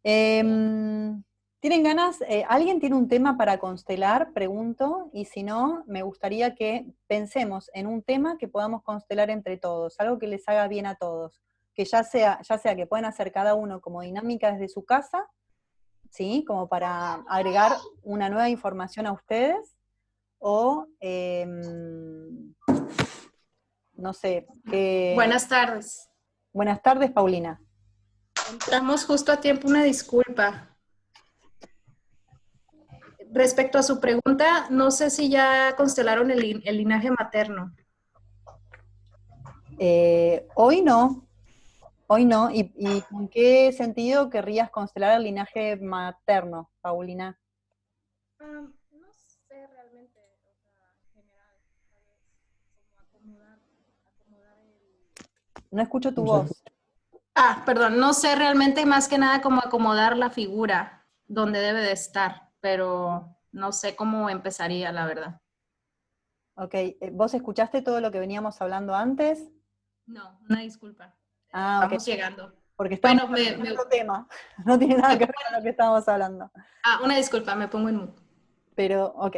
[SPEAKER 1] ¿tienen ganas? ¿Alguien tiene un tema para constelar? Pregunto, y si no, me gustaría que pensemos en un tema que podamos constelar entre todos, algo que les haga bien a todos, que ya sea que puedan hacer cada uno como dinámica desde su casa, ¿sí? Como para agregar una nueva información a ustedes, o no sé.
[SPEAKER 9] Buenas tardes.
[SPEAKER 1] Buenas tardes, Paulina.
[SPEAKER 9] Entramos justo a tiempo, una disculpa. Respecto a su pregunta, no sé si ya constelaron el linaje materno.
[SPEAKER 1] Hoy no. ¿Y en qué sentido querrías constelar el linaje materno, Paulina?
[SPEAKER 9] No sé realmente, o sea, en general, tal vez como acomodar el...
[SPEAKER 1] No escucho tu voz.
[SPEAKER 9] Perdón, no sé realmente más que nada cómo acomodar la figura donde debe de estar, pero no sé cómo empezaría, la verdad.
[SPEAKER 1] Ok, ¿vos escuchaste todo lo que veníamos hablando antes?
[SPEAKER 9] No, una disculpa.
[SPEAKER 1] Ok.
[SPEAKER 9] Vamos llegando.
[SPEAKER 1] Porque estamos en otro tema. No tiene nada que ver con lo que estábamos hablando.
[SPEAKER 9] Una disculpa, me pongo en mute.
[SPEAKER 1] Pero, ok.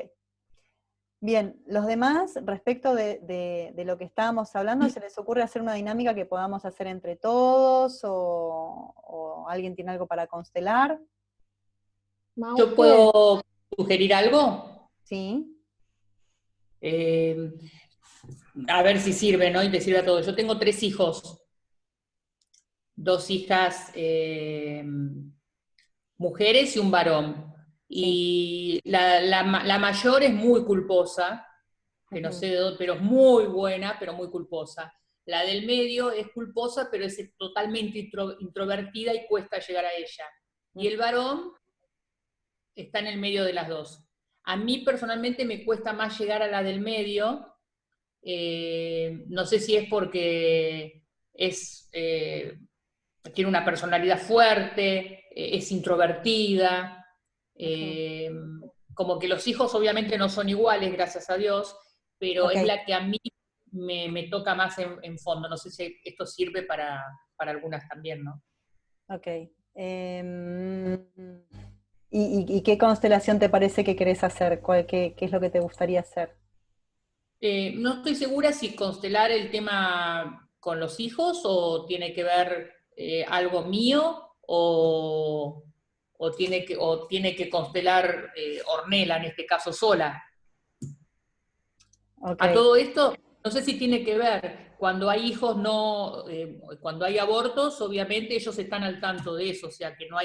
[SPEAKER 1] Bien, los demás, respecto de lo que estábamos hablando, ¿se les ocurre hacer una dinámica que podamos hacer entre todos? ¿O alguien tiene algo para constelar?
[SPEAKER 2] ¿Yo puedo sugerir algo?
[SPEAKER 1] Sí.
[SPEAKER 2] A ver si sirve, ¿no? Y te sirve a todos. Yo tengo 3 hijos. 2 hijas mujeres y un varón. Y la mayor es muy culposa, que no sé de dónde, pero es muy buena, pero muy culposa. La del medio es culposa, pero es totalmente introvertida y cuesta llegar a ella. Y el varón está en el medio de las dos. A mí personalmente me cuesta más llegar a la del medio. No sé si es porque tiene una personalidad fuerte, es introvertida. Como que los hijos obviamente no son iguales, gracias a Dios, pero es la que a mí me toca más en fondo. No sé si esto sirve para algunas también, ¿no?
[SPEAKER 1] Ok. ¿Y qué constelación te parece que querés hacer? ¿Qué es lo que te gustaría hacer?
[SPEAKER 2] No estoy segura si constelar el tema con los hijos o tiene que ver algo mío o tiene que constelar Ornella, en este caso sola.
[SPEAKER 1] Okay.
[SPEAKER 2] A todo esto, no sé si tiene que ver, cuando hay hijos, cuando hay abortos, obviamente ellos están al tanto de eso, o sea que no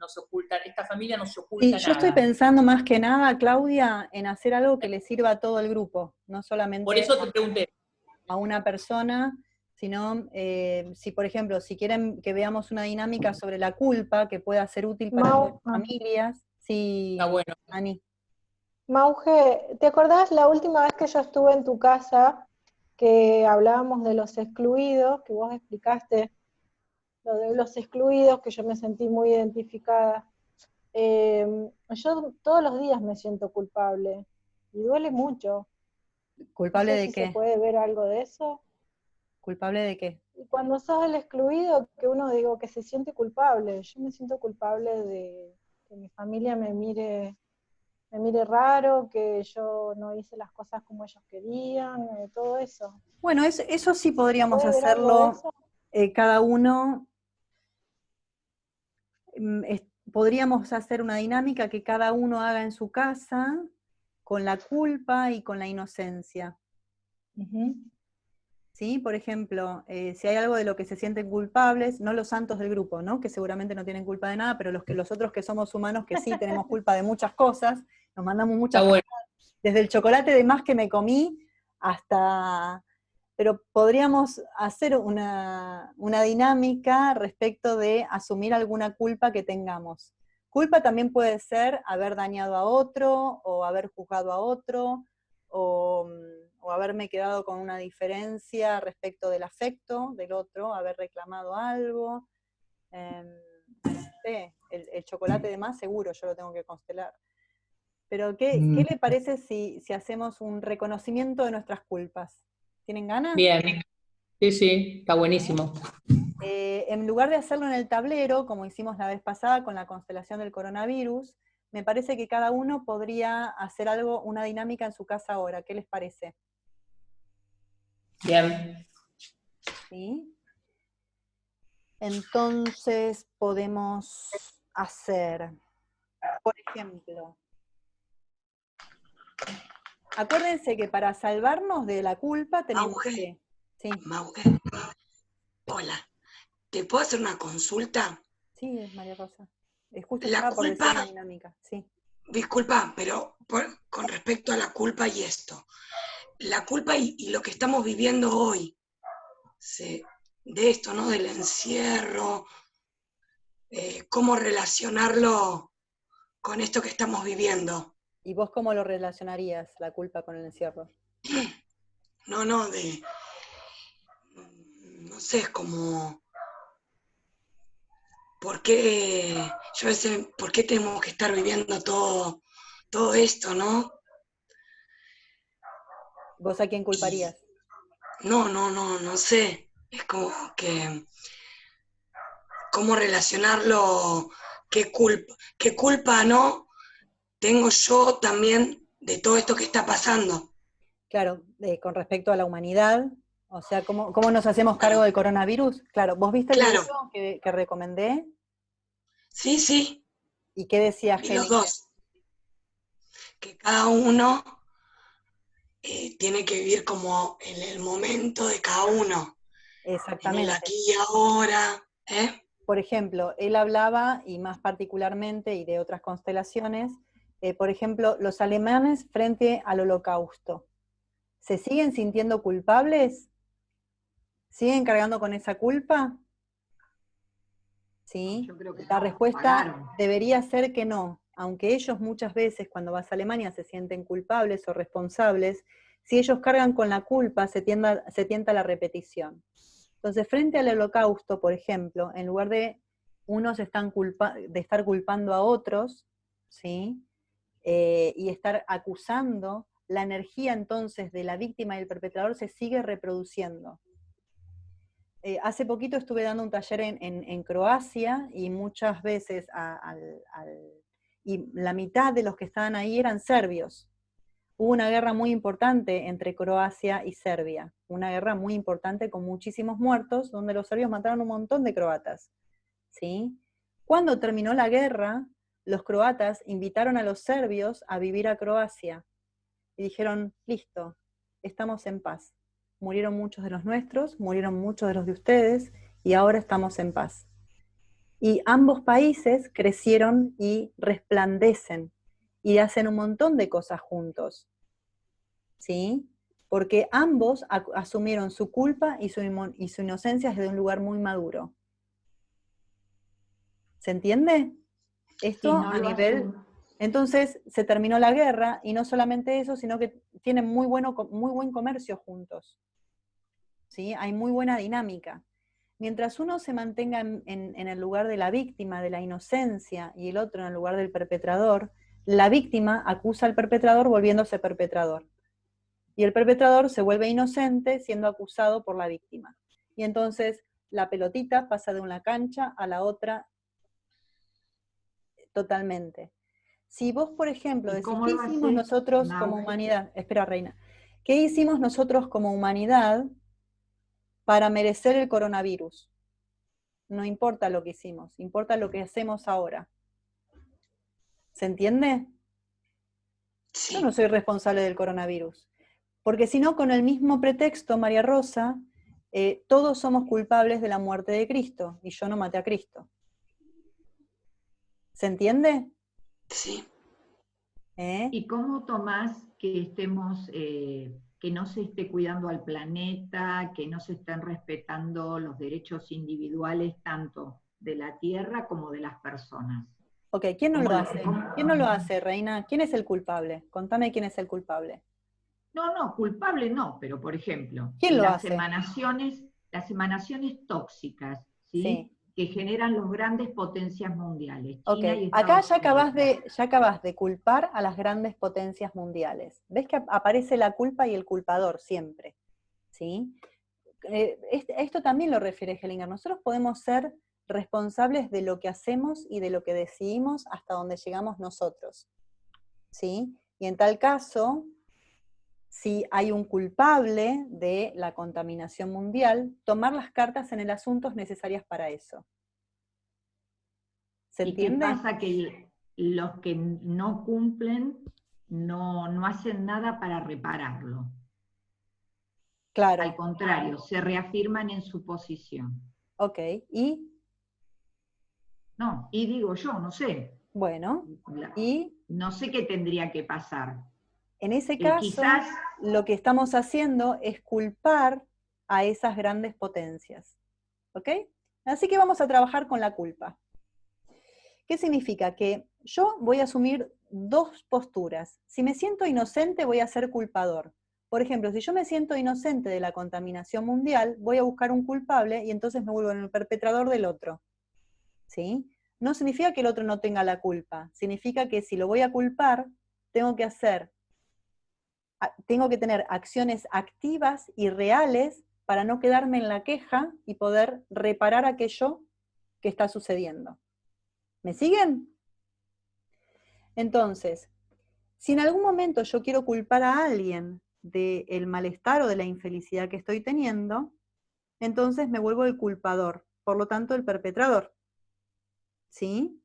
[SPEAKER 2] se oculta, esta familia no se oculta nada.
[SPEAKER 1] Yo estoy pensando más que nada, Claudia, en hacer algo que le sirva a todo el grupo, no solamente
[SPEAKER 2] por eso te pregunté.
[SPEAKER 1] A una persona, sino si, por ejemplo, si quieren que veamos una dinámica sobre la culpa que pueda ser útil para las familias, sí,
[SPEAKER 2] bueno.
[SPEAKER 1] Ani.
[SPEAKER 17] Mauge, ¿te acordás la última vez que yo estuve en tu casa, que hablábamos de los excluidos, que vos explicaste lo de los excluidos, que yo me sentí muy identificada? Yo todos los días me siento culpable, y duele mucho.
[SPEAKER 1] ¿Culpable
[SPEAKER 17] no sé
[SPEAKER 1] de
[SPEAKER 17] si
[SPEAKER 1] qué?
[SPEAKER 17] ¿Se puede ver algo de eso?
[SPEAKER 1] ¿Culpable de qué?
[SPEAKER 17] Y cuando sos el excluido, que uno digo que se siente culpable, yo me siento culpable de que mi familia me mire raro, que yo no hice las cosas como ellos querían, todo eso.
[SPEAKER 1] Bueno, eso sí podríamos
[SPEAKER 17] ¿Puede haber algo de
[SPEAKER 1] hacerlo
[SPEAKER 17] eso?
[SPEAKER 1] cada uno. Podríamos hacer una dinámica que cada uno haga en su casa con la culpa y con la inocencia. ¿Sí? Por ejemplo, si hay algo de lo que se sienten culpables, no los santos del grupo, ¿no? Que seguramente no tienen culpa de nada, pero los otros que somos humanos que sí tenemos culpa de muchas cosas, nos mandamos muchas cosas, desde el chocolate de más que me comí hasta... Pero podríamos hacer una dinámica respecto de asumir alguna culpa que tengamos. Culpa también puede ser haber dañado a otro, o haber juzgado a otro, o haberme quedado con una diferencia respecto del afecto del otro, haber reclamado algo. El chocolate de más seguro yo lo tengo que constelar. Pero ¿qué le parece si hacemos un reconocimiento de nuestras culpas? ¿Tienen ganas?
[SPEAKER 2] Bien, sí, está buenísimo.
[SPEAKER 1] En lugar de hacerlo en el tablero, como hicimos la vez pasada con la constelación del coronavirus, me parece que cada uno podría hacer una dinámica en su casa ahora. ¿Qué les parece?
[SPEAKER 2] Bien.
[SPEAKER 1] ¿Sí? Entonces podemos hacer, por ejemplo, acuérdense que para salvarnos de la culpa tenemos que... Sí.
[SPEAKER 18] Mauge. Hola, ¿te puedo hacer una consulta?
[SPEAKER 1] Sí, María Rosa. Justo
[SPEAKER 18] La
[SPEAKER 1] estaba por decir
[SPEAKER 18] culpa,
[SPEAKER 1] una dinámica, sí.
[SPEAKER 18] Disculpa, pero con respecto a la culpa y esto, la culpa y lo que estamos viviendo hoy, de esto, ¿no? Del encierro, cómo relacionarlo con esto que estamos viviendo.
[SPEAKER 1] ¿Y vos cómo lo relacionarías, la culpa con el encierro?
[SPEAKER 18] No sé, es como, ¿por qué, yo a veces, por qué tenemos que estar viviendo todo esto, no?
[SPEAKER 1] ¿Vos a quién culparías?
[SPEAKER 18] No sé, es como que, ¿cómo relacionarlo? ¿Qué culpa, no? Tengo yo también de todo esto que está pasando.
[SPEAKER 1] Claro, con respecto a la humanidad, o sea, ¿cómo nos hacemos cargo del coronavirus? Claro, ¿vos viste el video que recomendé?
[SPEAKER 18] Sí.
[SPEAKER 1] ¿Y qué decía
[SPEAKER 18] Vi
[SPEAKER 1] Helen?
[SPEAKER 18] los dos. Que cada uno tiene que vivir como en el momento de cada uno.
[SPEAKER 1] Exactamente.
[SPEAKER 18] En el aquí y ahora.
[SPEAKER 1] Por ejemplo, él hablaba, y más particularmente, y de otras constelaciones, por ejemplo, los alemanes frente al Holocausto. ¿Se siguen sintiendo culpables? ¿Siguen cargando con esa culpa? ¿Sí?
[SPEAKER 5] Yo creo que
[SPEAKER 1] La
[SPEAKER 5] no,
[SPEAKER 1] respuesta
[SPEAKER 5] pagaron.
[SPEAKER 1] debería ser que no, aunque ellos muchas veces cuando vas a Alemania se sienten culpables o responsables, si ellos cargan con la culpa se tienta la repetición. Entonces, frente al Holocausto, por ejemplo, en lugar de unos de estar culpando a otros, ¿sí? Y estar acusando, la energía entonces de la víctima y del perpetrador se sigue reproduciendo. Hace poquito estuve dando un taller en Croacia y muchas veces y la mitad de los que estaban ahí eran serbios. Hubo una guerra muy importante entre Croacia y Serbia, una guerra muy importante con muchísimos muertos, donde los serbios mataron un montón de croatas, ¿sí? Cuando terminó la guerra, los croatas invitaron a los serbios a vivir a Croacia, y dijeron, listo, estamos en paz. Murieron muchos de los nuestros, murieron muchos de los de ustedes, y ahora estamos en paz. Y ambos países crecieron y resplandecen, y hacen un montón de cosas juntos, ¿sí? Porque ambos asumieron su culpa y su inocencia desde un lugar muy maduro. ¿Se entiende? Esto
[SPEAKER 5] Sí, no
[SPEAKER 1] a
[SPEAKER 5] lo
[SPEAKER 1] nivel...
[SPEAKER 5] asumo.
[SPEAKER 1] Entonces se terminó la guerra, y no solamente eso, sino que tienen muy buen comercio juntos, ¿sí? Hay muy buena dinámica. Mientras uno se mantenga en el lugar de la víctima, de la inocencia, y el otro en el lugar del perpetrador, la víctima acusa al perpetrador volviéndose perpetrador. Y el perpetrador se vuelve inocente siendo acusado por la víctima. Y entonces la pelotita pasa de una cancha a la otra totalmente. Si vos, por ejemplo, decís, ¿qué hicimos nosotros como humanidad? Espera, Reina. ¿Qué hicimos nosotros como humanidad para merecer el coronavirus? No importa lo que hicimos, importa lo que hacemos ahora. ¿Se entiende? Sí. Yo no soy responsable del coronavirus. Porque si no, con el mismo pretexto, María Rosa, todos somos culpables de la muerte de Cristo, y yo no maté a Cristo. ¿Se entiende?
[SPEAKER 18] Sí.
[SPEAKER 5] ¿Y cómo tomás que estemos, que no se esté cuidando al planeta, que no se estén respetando los derechos individuales tanto de la tierra como de las personas?
[SPEAKER 1] Ok, ¿quién no lo hace? ¿Quién no lo hace, Reina? ¿Quién es el culpable? Contame quién es el culpable.
[SPEAKER 5] No, culpable no, pero por ejemplo,
[SPEAKER 1] ¿quién lo
[SPEAKER 5] las
[SPEAKER 1] hace?
[SPEAKER 5] emanaciones tóxicas, ¿sí?
[SPEAKER 1] Sí.
[SPEAKER 5] Que generan las grandes potencias mundiales. China
[SPEAKER 1] Okay.
[SPEAKER 5] y
[SPEAKER 1] Acá
[SPEAKER 5] Estados Unidos.
[SPEAKER 1] ya acabas de culpar a las grandes potencias mundiales. ¿Ves que aparece la culpa y el culpador siempre? ¿Sí? Esto también lo refiere Hellinger. Nosotros podemos ser responsables de lo que hacemos y de lo que decidimos hasta donde llegamos nosotros, ¿sí? Y en tal caso, si hay un culpable de la contaminación mundial, tomar las cartas en el asunto es necesarias para eso. ¿Se entiende?
[SPEAKER 5] ¿Y qué pasa? Que los que no cumplen no hacen nada para repararlo.
[SPEAKER 1] Claro.
[SPEAKER 5] Al contrario, se reafirman en su posición.
[SPEAKER 1] Ok, ¿y?
[SPEAKER 5] No, y digo yo, no sé.
[SPEAKER 1] Bueno, ¿y?
[SPEAKER 5] No sé qué tendría que pasar.
[SPEAKER 1] En ese caso,
[SPEAKER 5] quizás
[SPEAKER 1] lo que estamos haciendo es culpar a esas grandes potencias. ¿Ok? Así que vamos a trabajar con la culpa. ¿Qué significa? Que yo voy a asumir dos posturas. Si me siento inocente, voy a ser culpador. Por ejemplo, si yo me siento inocente de la contaminación mundial, voy a buscar un culpable y entonces me vuelvo en el perpetrador del otro. ¿Sí? No significa que el otro no tenga la culpa. Significa que si lo voy a culpar, tengo que tener acciones activas y reales para no quedarme en la queja y poder reparar aquello que está sucediendo. ¿Me siguen? Entonces, si en algún momento yo quiero culpar a alguien del malestar o de la infelicidad que estoy teniendo, entonces me vuelvo el culpador, por lo tanto el perpetrador. ¿Sí?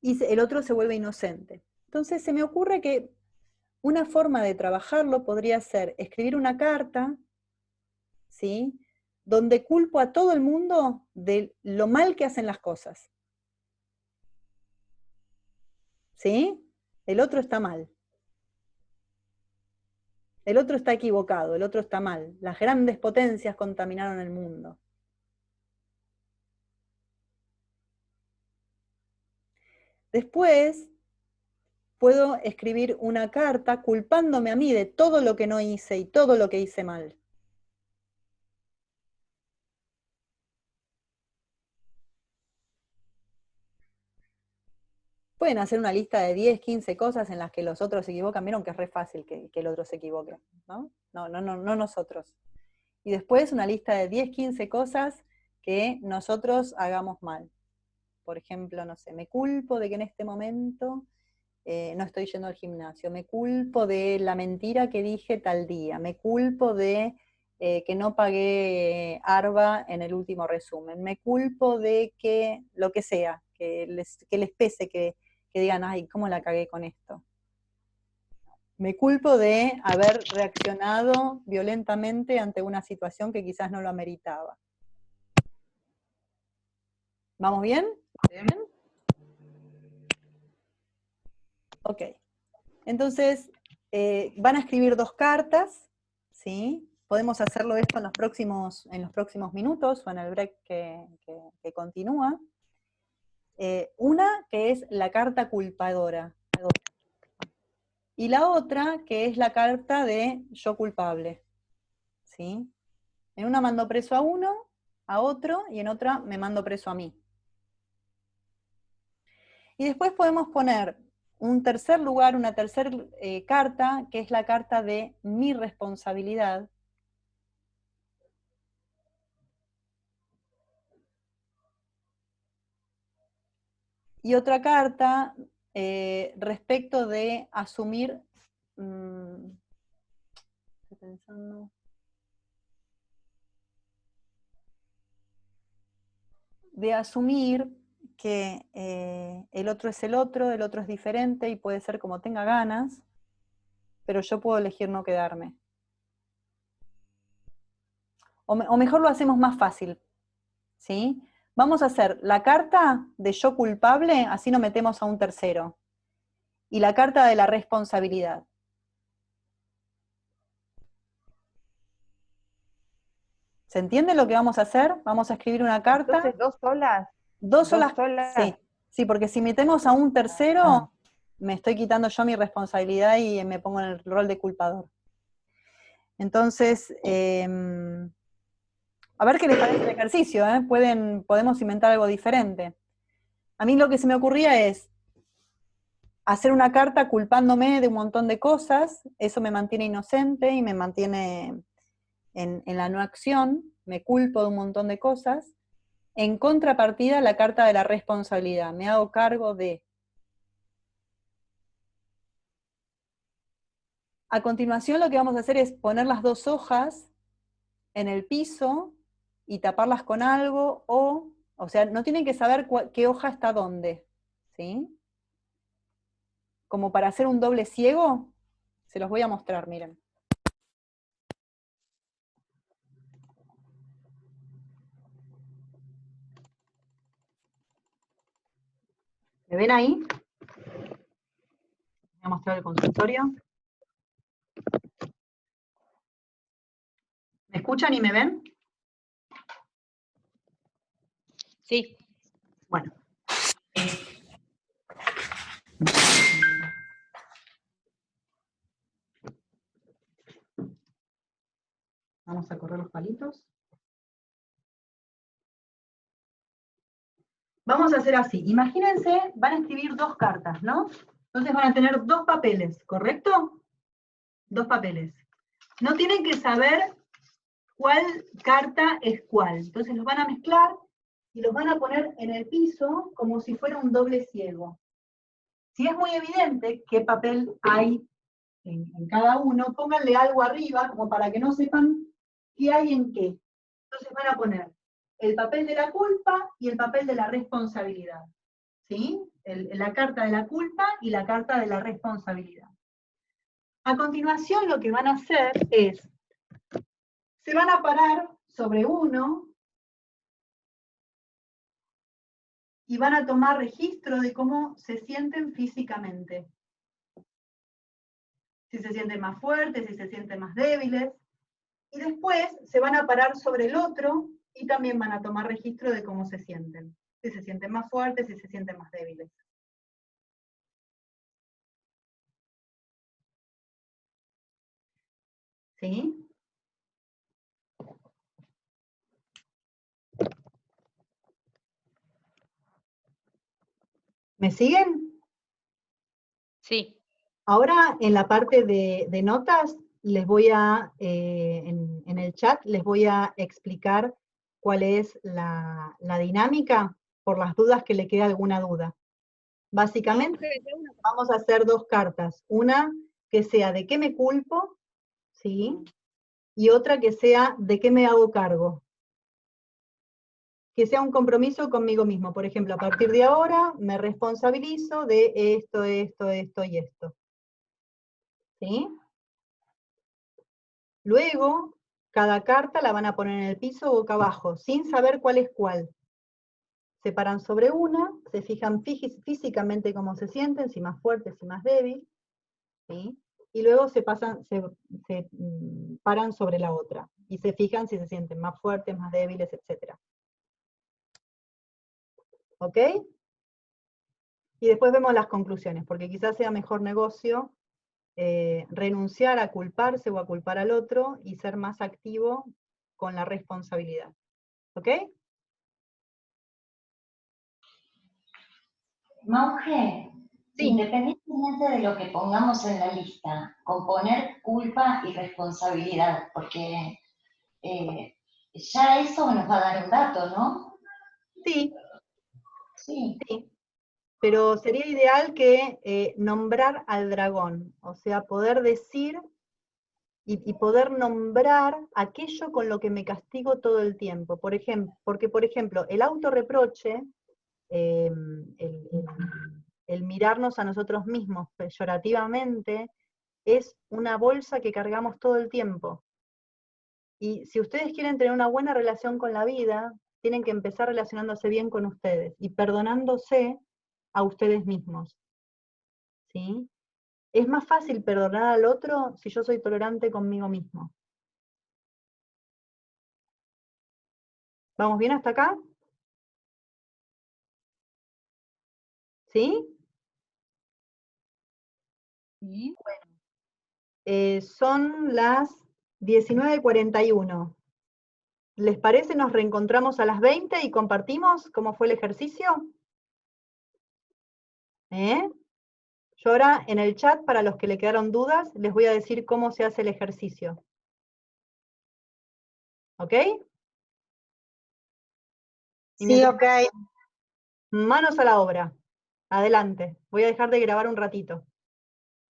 [SPEAKER 1] Y el otro se vuelve inocente. Entonces se me ocurre que una forma de trabajarlo podría ser escribir una carta, ¿sí?, donde culpo a todo el mundo de lo mal que hacen las cosas. ¿Sí? El otro está mal. El otro está equivocado, el otro está mal. Las grandes potencias contaminaron el mundo. Después puedo escribir una carta culpándome a mí de todo lo que no hice y todo lo que hice mal. Pueden hacer una lista de 10, 15 cosas en las que los otros se equivocan. Vieron que es re fácil que el otro se equivoque, ¿no? No nosotros. Y después una lista de 10, 15 cosas que nosotros hagamos mal. Por ejemplo, no sé, me culpo de que en este momento no estoy yendo al gimnasio, me culpo de la mentira que dije tal día, me culpo de que no pagué ARBA en el último resumen, me culpo de que, lo que sea, que les pese, que digan, ay, ¿cómo la cagué con esto? Me culpo de haber reaccionado violentamente ante una situación que quizás no lo ameritaba. ¿Vamos bien? ¿Bien? Ok. Entonces, van a escribir 2 cartas, ¿sí? Podemos hacerlo esto en los próximos minutos o en el break que continúa. Una que es la carta culpadora. Y la otra que es la carta de yo culpable. ¿Sí? En una mando preso a uno, a otro, y en otra me mando preso a mí. Y después podemos poner un tercer lugar, una tercera carta, que es la carta de mi responsabilidad. Y otra carta respecto de asumir, estoy pensando, de asumir que el otro es el otro es diferente y puede ser como tenga ganas, pero yo puedo elegir no quedarme. O mejor lo hacemos más fácil, ¿sí? Vamos a hacer la carta de yo culpable, así no metemos a un tercero, y la carta de la responsabilidad. ¿Se entiende lo que vamos a hacer? Vamos a escribir una carta.
[SPEAKER 11] Entonces, ¿2 solas?
[SPEAKER 1] ¿Dos solas? Sí, porque si metemos a un tercero, me estoy quitando yo mi responsabilidad y me pongo en el rol de culpador. Entonces, a ver qué les parece el ejercicio, ¿eh? Podemos inventar algo diferente. A mí lo que se me ocurría es hacer una carta culpándome de un montón de cosas, eso me mantiene inocente y me mantiene en la no acción, me culpo de un montón de cosas. En contrapartida, la carta de la responsabilidad, me hago cargo de. A continuación lo que vamos a hacer es poner las 2 hojas en el piso y taparlas con algo, o sea, no tienen que saber qué hoja está dónde, ¿sí? Como para hacer un doble ciego, se los voy a mostrar, miren. ¿Me ven ahí? Voy a mostrar el consultorio. ¿Me escuchan y me ven?
[SPEAKER 3] Sí.
[SPEAKER 1] Bueno. Vamos a correr los palitos. Vamos a hacer así. Imagínense, van a escribir 2 cartas, ¿no? Entonces van a tener 2 papeles, ¿correcto? 2 papeles. No tienen que saber cuál carta es cuál. Entonces los van a mezclar y los van a poner en el piso como si fuera un doble ciego. Si es muy evidente qué papel hay en cada uno, pónganle algo arriba como para que no sepan qué hay en qué. Entonces van a poner el papel de la culpa y el papel de la responsabilidad. ¿Sí? La carta de la culpa y la carta de la responsabilidad. A continuación lo que van a hacer es, se van a parar sobre uno y van a tomar registro de cómo se sienten físicamente. Si se sienten más fuertes, si se sienten más débiles. Y después se van a parar sobre el otro y también van a tomar registro de cómo se sienten. Si se sienten más fuertes, si se sienten más débiles. ¿Sí? ¿Me siguen?
[SPEAKER 3] Sí.
[SPEAKER 1] Ahora en la parte de notas, les voy a, en el chat, les voy a explicar cuál es la dinámica, por las dudas que le quede alguna duda. Básicamente, vamos a hacer 2 cartas. Una que sea de qué me culpo, ¿sí? Y otra que sea de qué me hago cargo. Que sea un compromiso conmigo mismo. Por ejemplo, a partir de ahora me responsabilizo de esto, esto, esto y esto. ¿Sí? Luego, cada carta la van a poner en el piso boca abajo, sin saber cuál es cuál. Se paran sobre una, se fijan físicamente cómo se sienten, si más fuerte, si más débil, ¿sí? Y luego se paran sobre la otra, y se fijan si se sienten más fuertes, más débiles, etc. ¿Ok? Y después vemos las conclusiones, porque quizás sea mejor negocio renunciar a culparse o a culpar al otro y ser más activo con la responsabilidad. ¿Ok?
[SPEAKER 12] Mauge,
[SPEAKER 1] sí.
[SPEAKER 12] Independientemente de lo que pongamos en la lista, componer culpa y responsabilidad, porque ya eso nos va a dar un dato, ¿no?
[SPEAKER 1] Sí.
[SPEAKER 12] Sí.
[SPEAKER 1] Sí. Pero sería ideal que nombrar al dragón, o sea, poder decir y poder nombrar aquello con lo que me castigo todo el tiempo. Porque, por ejemplo, el autorreproche, el mirarnos a nosotros mismos peyorativamente, es una bolsa que cargamos todo el tiempo. Y si ustedes quieren tener una buena relación con la vida, tienen que empezar relacionándose bien con ustedes y perdonándose a ustedes mismos. ¿Sí? Es más fácil perdonar al otro si yo soy tolerante conmigo mismo. ¿Vamos bien hasta acá? ¿Sí? Sí. Bueno. Son las 19:41. ¿Les parece? Nos reencontramos a las 20 y compartimos cómo fue el ejercicio. Yo ahora en el chat, para los que le quedaron dudas, les voy a decir cómo se hace el ejercicio. ¿Ok?
[SPEAKER 6] Sí, ok.
[SPEAKER 1] Manos a la obra. Adelante. Voy a dejar de grabar un ratito.